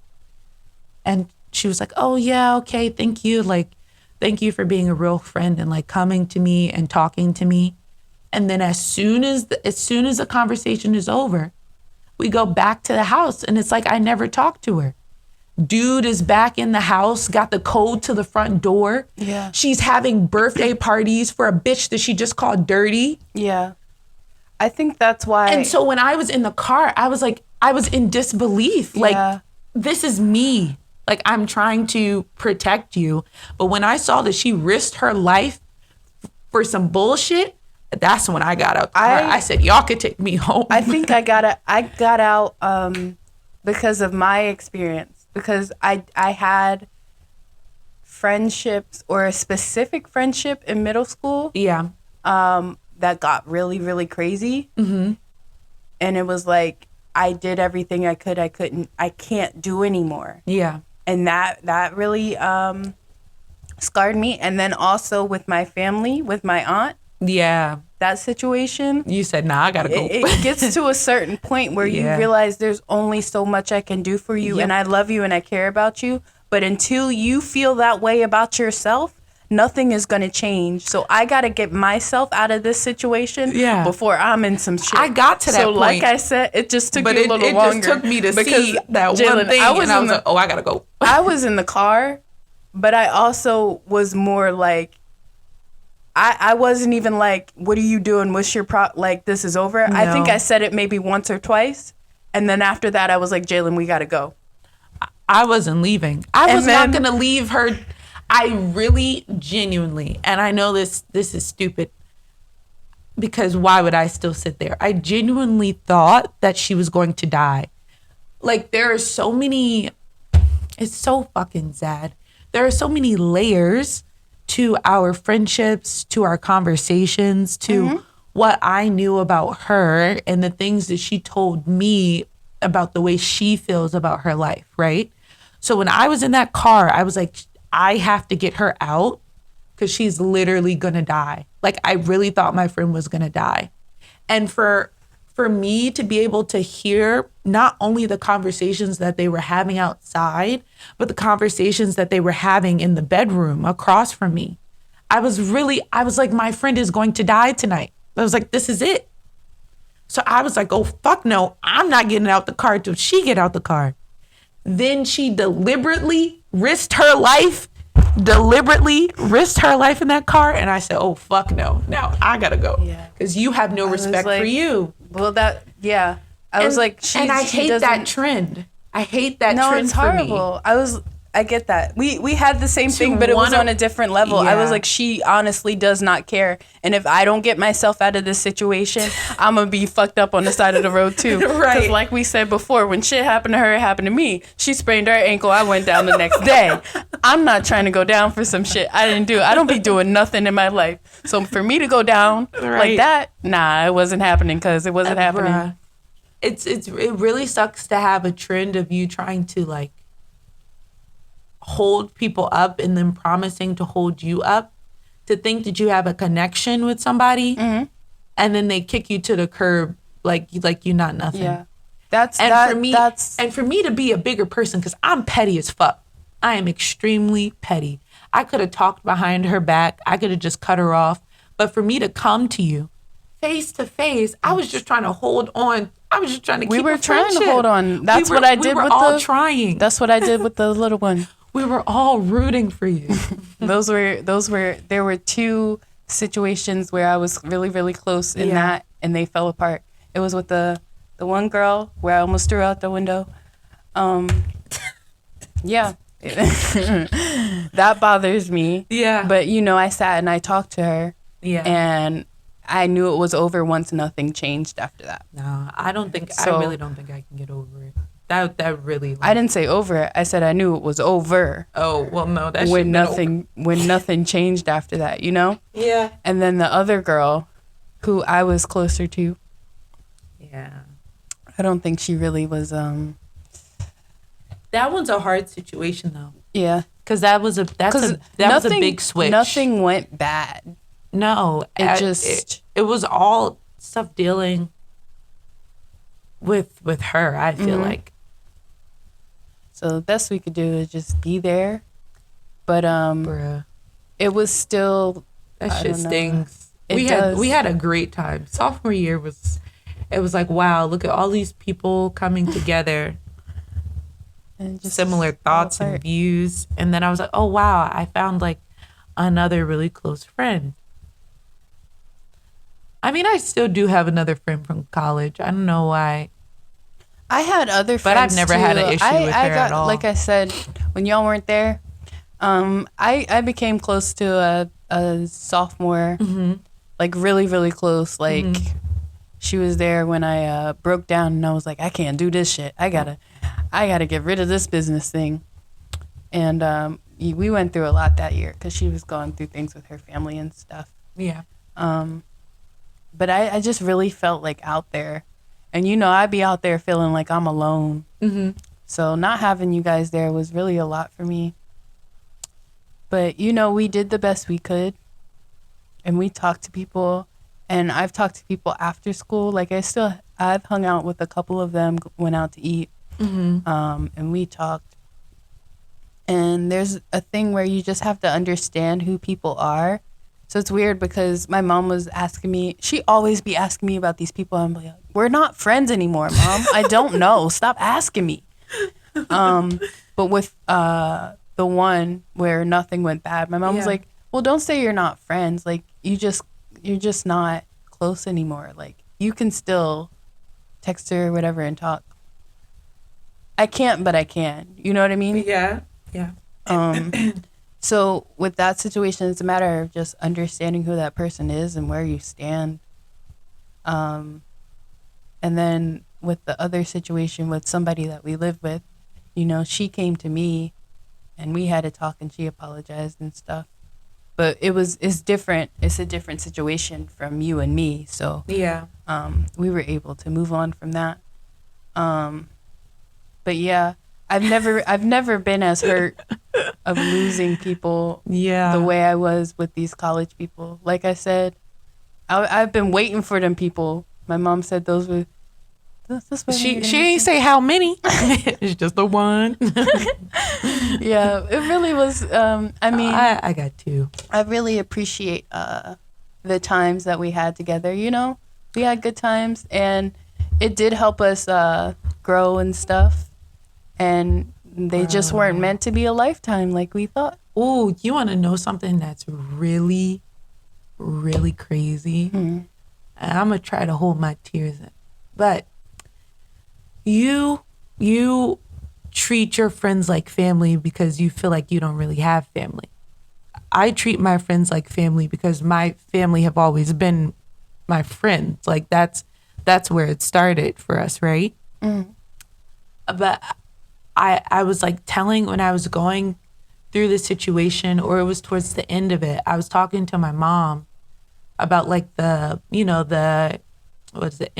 S1: And she was like, oh yeah, okay, thank you. Like, thank you for being a real friend and like coming to me and talking to me. And then as soon as the conversation is over, we go back to the house and it's like I never talked to her. Dude is back in the house, got the code to the front door.
S2: Yeah.
S1: She's having birthday parties for a bitch that she just called dirty.
S2: Yeah. I think that's why.
S1: And so when I was in the car, I was in disbelief.
S2: Yeah.
S1: Like, this is me. Like, I'm trying to protect you. But when I saw that she risked her life for some bullshit, that's when I got out the car. I said, y'all could take me home.
S2: I think I got out because of my experience. Because I had friendships or a specific friendship in middle school.
S1: Yeah.
S2: That got really, really crazy. Mm-hmm. And it was like, I did everything I could. I can't do anymore.
S1: Yeah.
S2: And that really scarred me. And then also with my family, with my aunt.
S1: Yeah.
S2: That situation.
S1: You said, nah, I gotta go.
S2: It gets to a certain point where you realize there's only so much I can do for you. Yep. And I love you and I care about you. But until you feel that way about yourself, nothing is going to change. So I got to get myself out of this situation before I'm in some shit.
S1: I got to that point.
S2: So like I said, it just took me a little longer.
S1: It just took me to see that Jalen, one thing. I was like, oh, I got to go.
S2: I was in the car, but I also was more like, I wasn't even like, what are you doing? What's your like, this is over. I think
S1: No.
S2: I said it maybe once or twice. And then after that, I was like, Jalen, we got to go.
S1: I wasn't leaving. I was
S2: then-
S1: not going to leave her. I really genuinely, and I know this is stupid, because why would I still sit there? I genuinely thought that she was going to die. Like, there are so many, it's so fucking sad. There are so many layers to our friendships, to our conversations, to what I knew about her and the things that she told me about the way she feels about her life, right? So when I was in that car, I was like, I have to get her out because she's literally gonna die. Like, I really thought my friend was gonna die. And for me to be able to hear not only the conversations that they were having outside, but the conversations that they were having in the bedroom across from me, I was like, my friend is going to die tonight. I was like, this is it. So I was like, oh, fuck no, I'm not getting out the car till she get out the car. Then she deliberately risked her life in that car. And I said, oh, fuck no. Now I got to go.
S2: Yeah.
S1: Because you have no respect for you.
S2: Well, I was like,
S1: and I hate that trend. I hate that
S2: no,
S1: trend
S2: it's
S1: for
S2: horrible.
S1: me.
S2: I get that. We had the same thing, but it was on a different level. I was
S1: Yeah.
S2: like, she honestly does not care. And if I don't get myself out of this situation, I'm going to be fucked up on the side of the road too.
S1: Right.
S2: Because like we said before, when shit happened to her, it happened to me. She sprained her ankle. I went down the next day. I'm not trying to go down for some shit I didn't do. I don't be doing nothing in my life. So for me to go down like that, nah, it wasn't happening because it wasn't happening.
S1: Bruh. It really sucks to have a trend of you trying to like hold people up and then promising to hold you up, to think that you have a connection with somebody, and then they kick you to the curb like you're not nothing.
S2: Yeah.
S1: For me to be a bigger person, because I'm petty as fuck. I am extremely petty. I could have talked behind her back. I could have just cut her off. But for me to come to you face to face, I was just trying to hold on. I was just trying to keep a friendship.
S2: We were trying to hold on. That's what I did with
S1: all trying.
S2: That's what I did with the little one.
S1: We were all rooting for you.
S2: There were two situations where I was really, really close in that, and they fell apart. It was with the one girl where I almost threw out the window. Yeah. That bothers me.
S1: Yeah.
S2: But, I sat and I talked to her.
S1: Yeah.
S2: And I knew it was over once nothing changed after that.
S1: No, I really don't think I can get over it. That really.
S2: I didn't say over it. I said I knew it was over.
S1: Oh, well, no, that
S2: when nothing changed after that,
S1: Yeah.
S2: And then the other girl, who I was closer to.
S1: Yeah.
S2: I don't think she really was. That
S1: one's a hard situation though.
S2: Yeah.
S1: Because that was a big switch.
S2: Nothing went bad.
S1: No, it was all stuff dealing with her. I feel like.
S2: So the best we could do is just be there, but
S1: Bruh.
S2: It was still
S1: That shit stings.
S2: It
S1: We
S2: does.
S1: had a great time. Sophomore year was like, wow, look at all these people coming together.
S2: And just
S1: similar thoughts and views. And then I was like, oh wow, I found like another really close friend. I mean, I still do have another friend from college. I don't know why.
S2: I had other friends,
S1: but I've never had an issue with her at all.
S2: Like I said, when y'all weren't there, I became close to a sophomore, like really, really close. Like she was there when I broke down, and I was like, I can't do this shit. I gotta get rid of this business thing. And we went through a lot that year because she was going through things with her family and stuff.
S1: Yeah.
S2: But I just really felt like out there. And, I'd be out there feeling like I'm alone. So not having you guys there was really a lot for me. But, we did the best we could. And we talked to people. And I've talked to people after school. Like, I've hung out with a couple of them, went out to eat. And we talked. And there's a thing where you just have to understand who people are. So it's weird because my mom was asking me, she always be asking me about these people. I'm like, we're not friends anymore, Mom. I don't know. Stop asking me. But with the one where nothing went bad, my mom was like, well, don't say you're not friends. Like, you're just not close anymore. Like you can still text her or whatever and talk. I can't, but I can. You know what I mean?
S1: Yeah. Yeah.
S2: Um, so with that situation, it's a matter of just understanding who that person is and where you stand. Um, and then with the other situation with somebody that we live with, she came to me and we had a talk and she apologized and stuff. But it's different. It's a different situation from you and me. So
S1: Yeah.
S2: we were able to move on from that. But yeah, I've never been as hurt of losing people
S1: Yeah.
S2: the way I was with these college people. Like I said, I've been waiting for them people. My mom said those were.
S1: She ain't say how many. It's just the one.
S2: Yeah, it really was. I mean,
S1: I got two.
S2: I really appreciate the times that we had together. We had good times, and it did help us grow and stuff. And they just weren't meant to be a lifetime like we thought.
S1: Oh, you want to know something that's really, really crazy?
S2: Mm-hmm.
S1: And I'm gonna try to hold my tears in, but you treat your friends like family because you feel like you don't really have family. I treat my friends like family because my family have always been my friends. Like that's where it started for us, right?
S2: Mm-hmm.
S1: But I was like telling when I was going through the situation, or it was towards the end of it, I was talking to my mom about like the what is it,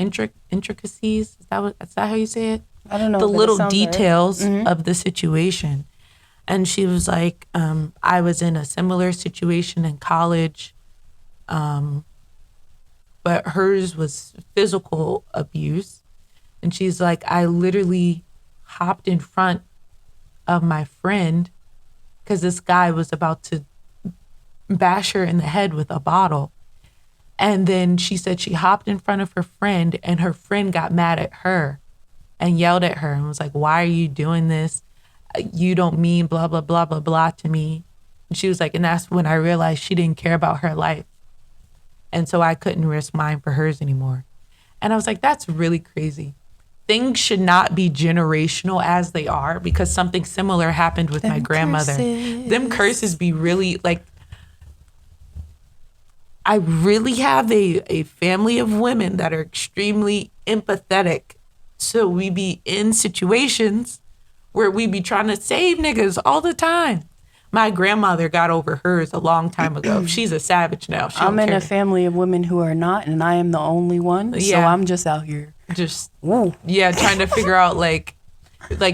S1: intricacies? Is that how you say it?
S2: I don't know.
S1: The
S2: but it
S1: little
S2: sounds right.
S1: details
S2: Mhm.
S1: of the situation. And she was like, I was in a similar situation in college, but hers was physical abuse. And she's like, I literally hopped in front of my friend because this guy was about to bash her in the head with a bottle. And then she said she hopped in front of her friend and her friend got mad at her and yelled at her and was like, why are you doing this? You don't mean blah, blah, blah, blah, blah to me. And she was like, and that's when I realized she didn't care about her life. And so I couldn't risk mine for hers anymore. And I was like, that's really crazy. Things should not be generational as they are because something similar happened with my grandmother. Them curses be really like, I really have a family of women that are extremely empathetic. So we be in situations where we be trying to save niggas all the time. My grandmother got over hers a long time ago. She's a savage now.
S2: I'm in a family of women who are not, and I am the only one. So
S1: Yeah.
S2: I'm just out here.
S1: Just
S2: Woo.
S1: yeah, trying to figure out like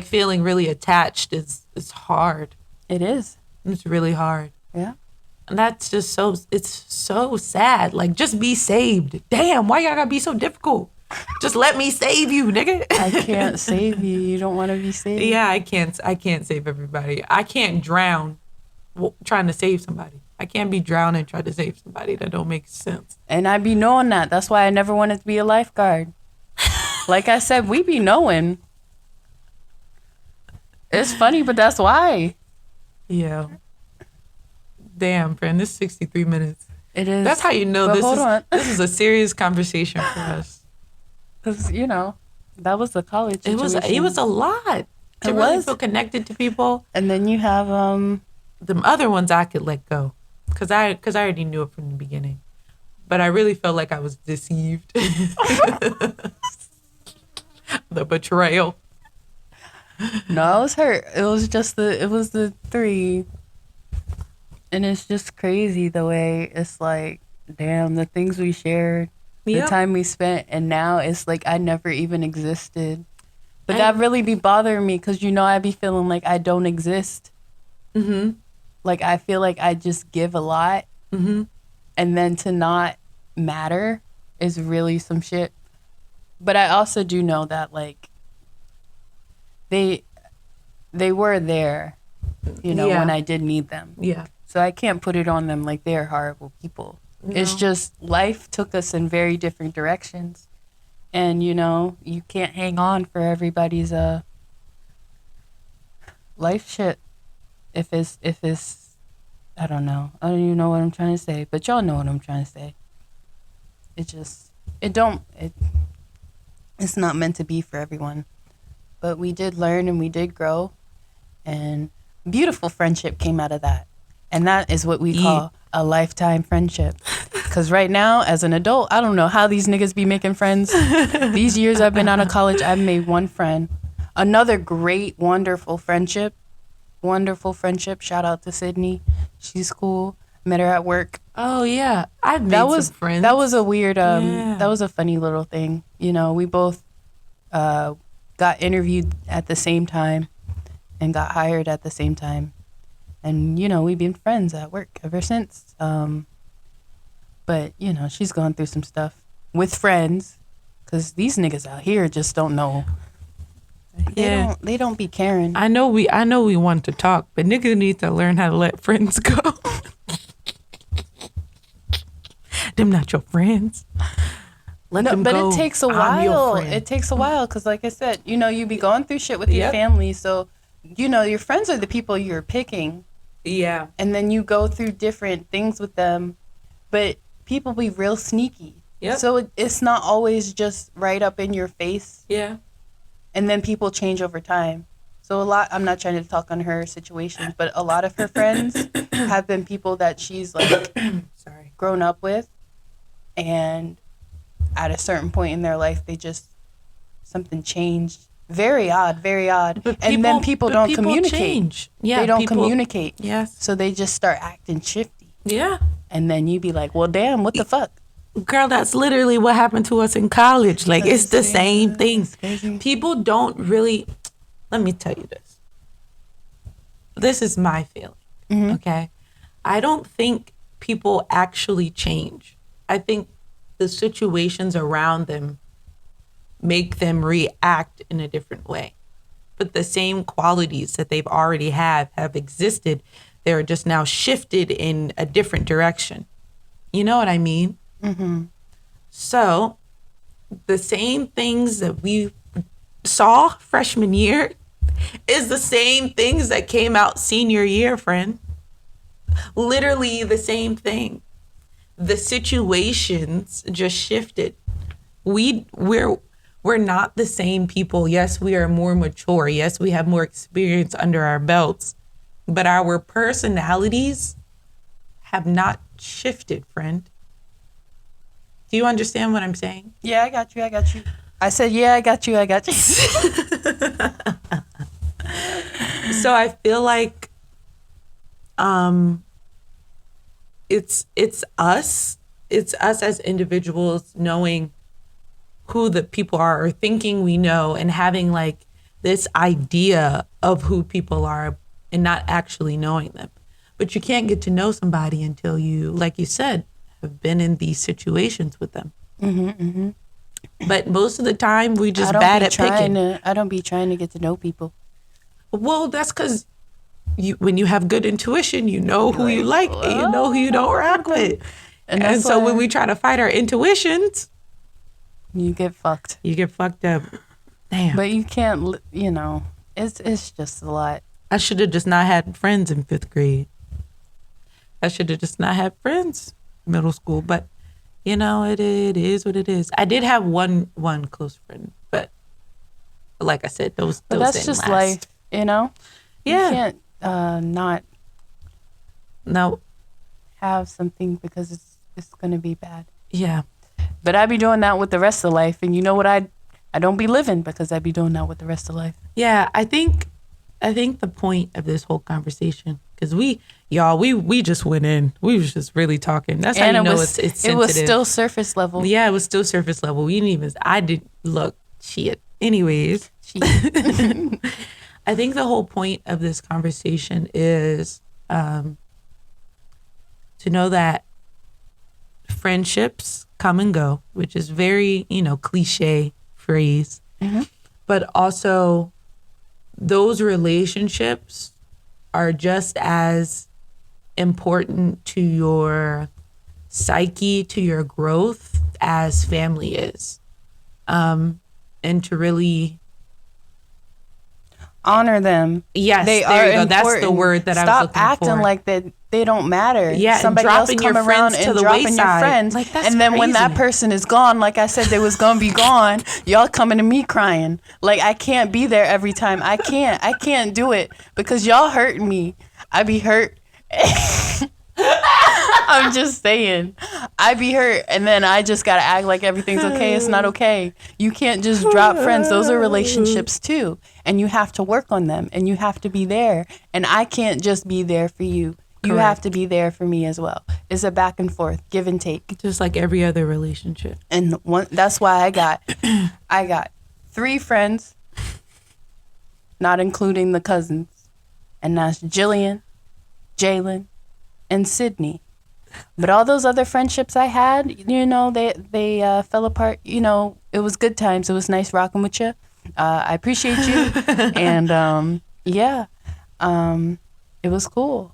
S1: feeling really attached is hard.
S2: It is.
S1: It's really hard.
S2: Yeah.
S1: And that's just it's so sad. Like just be saved. Damn, why y'all gotta be so difficult? Just let me save you, nigga.
S2: I can't save you. You don't want to be saved.
S1: Yeah, I can't save everybody. I can't drown trying to save somebody. I can't be drowning trying to save somebody. That don't make sense.
S2: And I be knowing that. That's why I never wanted to be a lifeguard. Like I said, we be knowing. It's funny, but that's why.
S1: Yeah. Damn, friend, this is 63 minutes.
S2: It is.
S1: That's how you know
S2: But
S1: this is a serious conversation for us.
S2: Because, that was the college situation.
S1: It was a lot to
S2: It
S1: really
S2: was.
S1: feel connected to people.
S2: And then you have,
S1: The other ones I could let go because I already knew it from the beginning. But I really felt like I was deceived. The betrayal.
S2: no, I was hurt. It was the three. And it's just crazy the way it's like, damn, the things we shared, the
S1: Yep.
S2: time we spent, and now it's like I never even existed. But that really be bothering me because, I be feeling like I don't exist.
S1: Mm-hmm.
S2: Like I feel like I just give a lot.
S1: Mm-hmm.
S2: And then to not matter is really some shit. But I also do know that, like, they were there,
S1: Yeah.
S2: when I did need them.
S1: Yeah.
S2: So I can't put it on them like they're horrible people.
S1: No.
S2: It's just life took us in very different directions. And, you can't hang on for everybody's life shit if it's I don't know. I don't even know what I'm trying to say, but y'all know what I'm trying to say. It just, it don't, it, it's not meant to be for everyone. But we did learn and we did grow, and beautiful friendship came out of that. And that is what we
S1: Yeah.
S2: call a lifetime friendship. Because right now, as an adult, I don't know how these niggas be making friends. These years I've been out of college, I've made one friend. Another great, wonderful friendship. Wonderful friendship. Shout out to Sydney. She's cool. Met her at work.
S1: Oh yeah, I've
S2: That
S1: made
S2: was
S1: some friends.
S2: that was a weird
S1: Yeah.
S2: that was a funny little thing. You know, we both got interviewed at the same time and got hired at the same time. And you know, we've been friends at work ever since. But you know, she's going through some stuff with friends cuz these niggas out here just don't know.
S1: Yeah.
S2: They don't be caring.
S1: I know we want to talk, but niggas need to learn how to let friends go. Them not your friends. Let them
S2: But
S1: go.
S2: it takes a
S1: I'm your
S2: while.
S1: friend.
S2: It takes a while because, like I said, you know, you be going through shit with your
S1: Yep.
S2: family. So, you know, your friends are the people you're picking.
S1: Yeah.
S2: And then you go through different things with them. But people be real sneaky.
S1: Yep.
S2: So it's not always just right up in your face.
S1: Yeah.
S2: And then people change over time. So I'm not trying to talk on her situation, but a lot of her friends have been people that she's like
S1: Sorry.
S2: grown up with. And at a certain point in their life, they just, something changed. Very odd, very odd. And then people
S1: but
S2: don't
S1: people
S2: communicate.
S1: change. Yeah.
S2: They don't
S1: people-
S2: communicate.
S1: Yes.
S2: So they just start acting shifty.
S1: Yeah.
S2: And then you be like, well, damn, what the fuck?
S1: Girl, that's literally what happened to us in college. Like, it's the same thing.
S2: It's crazy.
S1: People don't really, let me tell you this. This is my feeling, okay? I don't think people actually change. I think the situations around them make them react in a different way. But the same qualities that they've already have existed. They're just now shifted in a different direction. You know what I mean? So the same things that we saw freshman year is the same things that came out senior year, friend. Literally the same thing. The situations just shifted. We're not the same people. Yes, we are more mature. Yes, we have more experience under our belts. But our personalities have not shifted, friend. Do you understand what I'm saying?
S2: Yeah, I got you. I said, yeah, I got you.
S1: So I feel like it's us as individuals knowing who the people are or thinking we know and having like this idea of who people are and not actually knowing them. But you can't get to know somebody until you, like you said, have been in these situations with them. But most of the time we just bad at picking.
S2: I don't be trying to get to know people.
S1: Well, that's because when you have good intuition, you know who you like and you know who you don't rock with. And so when we try to fight our intuitions,
S2: you get fucked.
S1: you get fucked up. Damn.
S2: But you can't, you know, it's just a lot.
S1: I should have just not had friends in 5th grade. I should have just not had friends in middle school. But, you know, it is what it is. I did have one close friend, but like I said, those
S2: That's
S1: didn't
S2: just
S1: last.
S2: life, you know?
S1: Yeah.
S2: You can't not
S1: No.
S2: have something because it's going to be bad.
S1: Yeah.
S2: But I be doing that with the rest of life. And you know what? I don't be living because I be doing that with the rest of life.
S1: Yeah, I think the point of this whole conversation, because we just went in. We was just really talking. That's how
S2: And
S1: you know
S2: was,
S1: it's sensitive.
S2: it was still surface level.
S1: Yeah, it was still surface level. We didn't even. I didn't look shit. Anyways, I think the whole point of this conversation is to know that friendships come and go, which is very, cliche phrase, but also those relationships are just as important to your psyche, to your growth as family is. And to really
S2: honor them.
S1: Yes,
S2: they
S1: there
S2: are
S1: you go. That's the
S2: important.
S1: word that I was
S2: Stop
S1: looking
S2: acting
S1: for.
S2: like they don't matter.
S1: Yeah,
S2: somebody
S1: and
S2: else
S1: dropping
S2: come
S1: your
S2: around
S1: friends
S2: and
S1: to the
S2: dropping
S1: wayside.
S2: your friends.
S1: Like, that's
S2: and then when that
S1: crazy.
S2: person is gone, like I said, they was gonna be gone. Y'all coming to me crying. Like, I can't be there every time. I can't do it because y'all hurting me. I be hurt. I'm just saying, I be hurt, and then I just gotta act like everything's okay. It's not okay. You can't just drop friends. Those are relationships too, and you have to work on them, and you have to be there. And I can't just be there for you. You have to be there for me as well. It's a back and forth, give and take,
S1: just like every other relationship.
S2: And that's why I got 3 friends, not including the cousins, and that's Jillian, Jalen, and Sydney. But all those other friendships I had, you know, they fell apart. You know, it was good times. It was nice rocking with you. I appreciate you, and it was cool.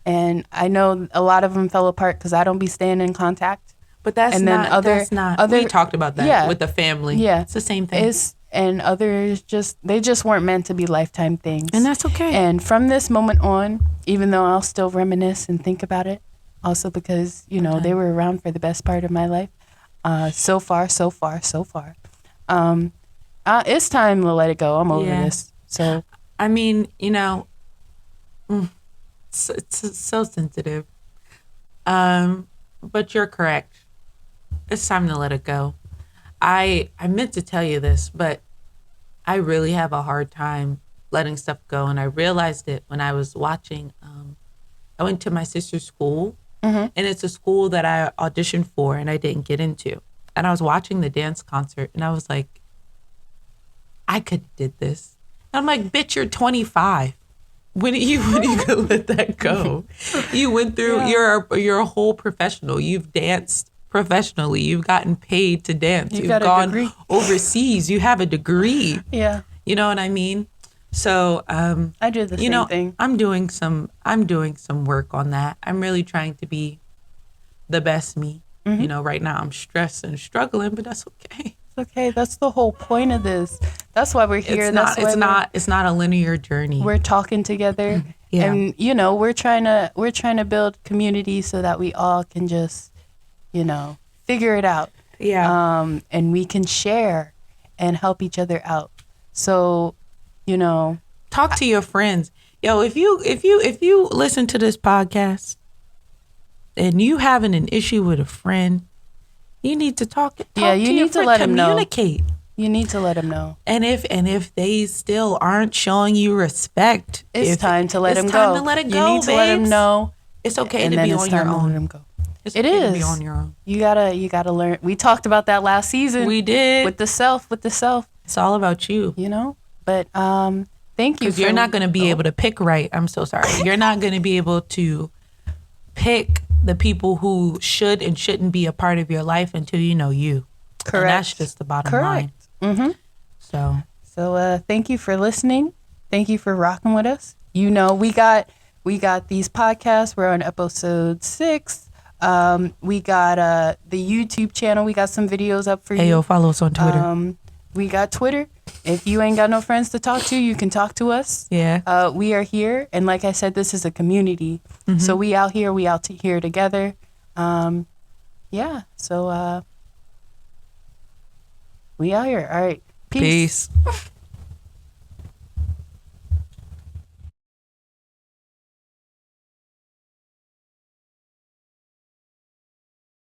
S2: And I know a lot of them fell apart because I don't be staying in contact.
S1: But that's not. We talked about that with the family.
S2: Yeah,
S1: it's the same thing.
S2: And others they just weren't meant to be lifetime things.
S1: And that's okay.
S2: And from this moment on, even though I'll still reminisce and think about it, also because, you know, they were around for the best part of my life. So far. It's time to let it go. I'm over this. So,
S1: I mean, you know, it's so sensitive. But you're correct. It's time to let it go. I meant to tell you this, but I really have a hard time letting stuff go. And I realized it when I was watching. I went to my sister's school, and it's a school that I auditioned for and I didn't get into. And I was watching the dance concert, and I was like, I could have did this. And I'm like, bitch, you're 25. When you could let that go? You went through. You're a whole professional. You've danced professionally. You've gotten paid to dance. You've gone overseas. You have a degree.
S2: Yeah.
S1: You know what I mean? So
S2: I did the same thing.
S1: I'm doing some work on that. I'm really trying to be the best me. You know, right now I'm stressed and struggling, but that's okay.
S2: It's okay. That's the whole point of this. That's why we're here.
S1: It's not a linear journey.
S2: We're talking together.
S1: Yeah.
S2: And you know, we're trying to build community so that we all can just, you know, figure it out.
S1: Yeah.
S2: And we can share and help each other out. So, you know,
S1: talk to your friends. Yo, if you listen to this podcast and you having an issue with a friend, you need to talk.
S2: You need to let them know.
S1: Communicate.
S2: You need to let them know.
S1: And if they still aren't showing you respect,
S2: it's time to let them go.
S1: It's time to let it go.
S2: You need to let them know.
S1: It's okay to be on your own.
S2: Let them go.
S1: It is to be on your own.
S2: You gotta learn. We talked about that last season.
S1: We did
S2: with the self.
S1: It's all about you.
S2: You know. But thank you.
S1: Because you're not going to be able to pick right. I'm so sorry. You're not going to be able to pick the people who should and shouldn't be a part of your life until you know you.
S2: Correct.
S1: And that's just the bottom line.
S2: Mm-hmm. So thank you for listening. Thank you for rocking with us. You know, we got these podcasts. We're on episode 6. We got the YouTube channel. We got some videos up for you.
S1: Hey, yo, follow us on Twitter.
S2: We got Twitter. If you ain't got no friends to talk to, you can talk to us.
S1: Yeah.
S2: We are here. And like I said, this is a community. Mm-hmm. So we out here together. Yeah. So we out here. All right. Peace.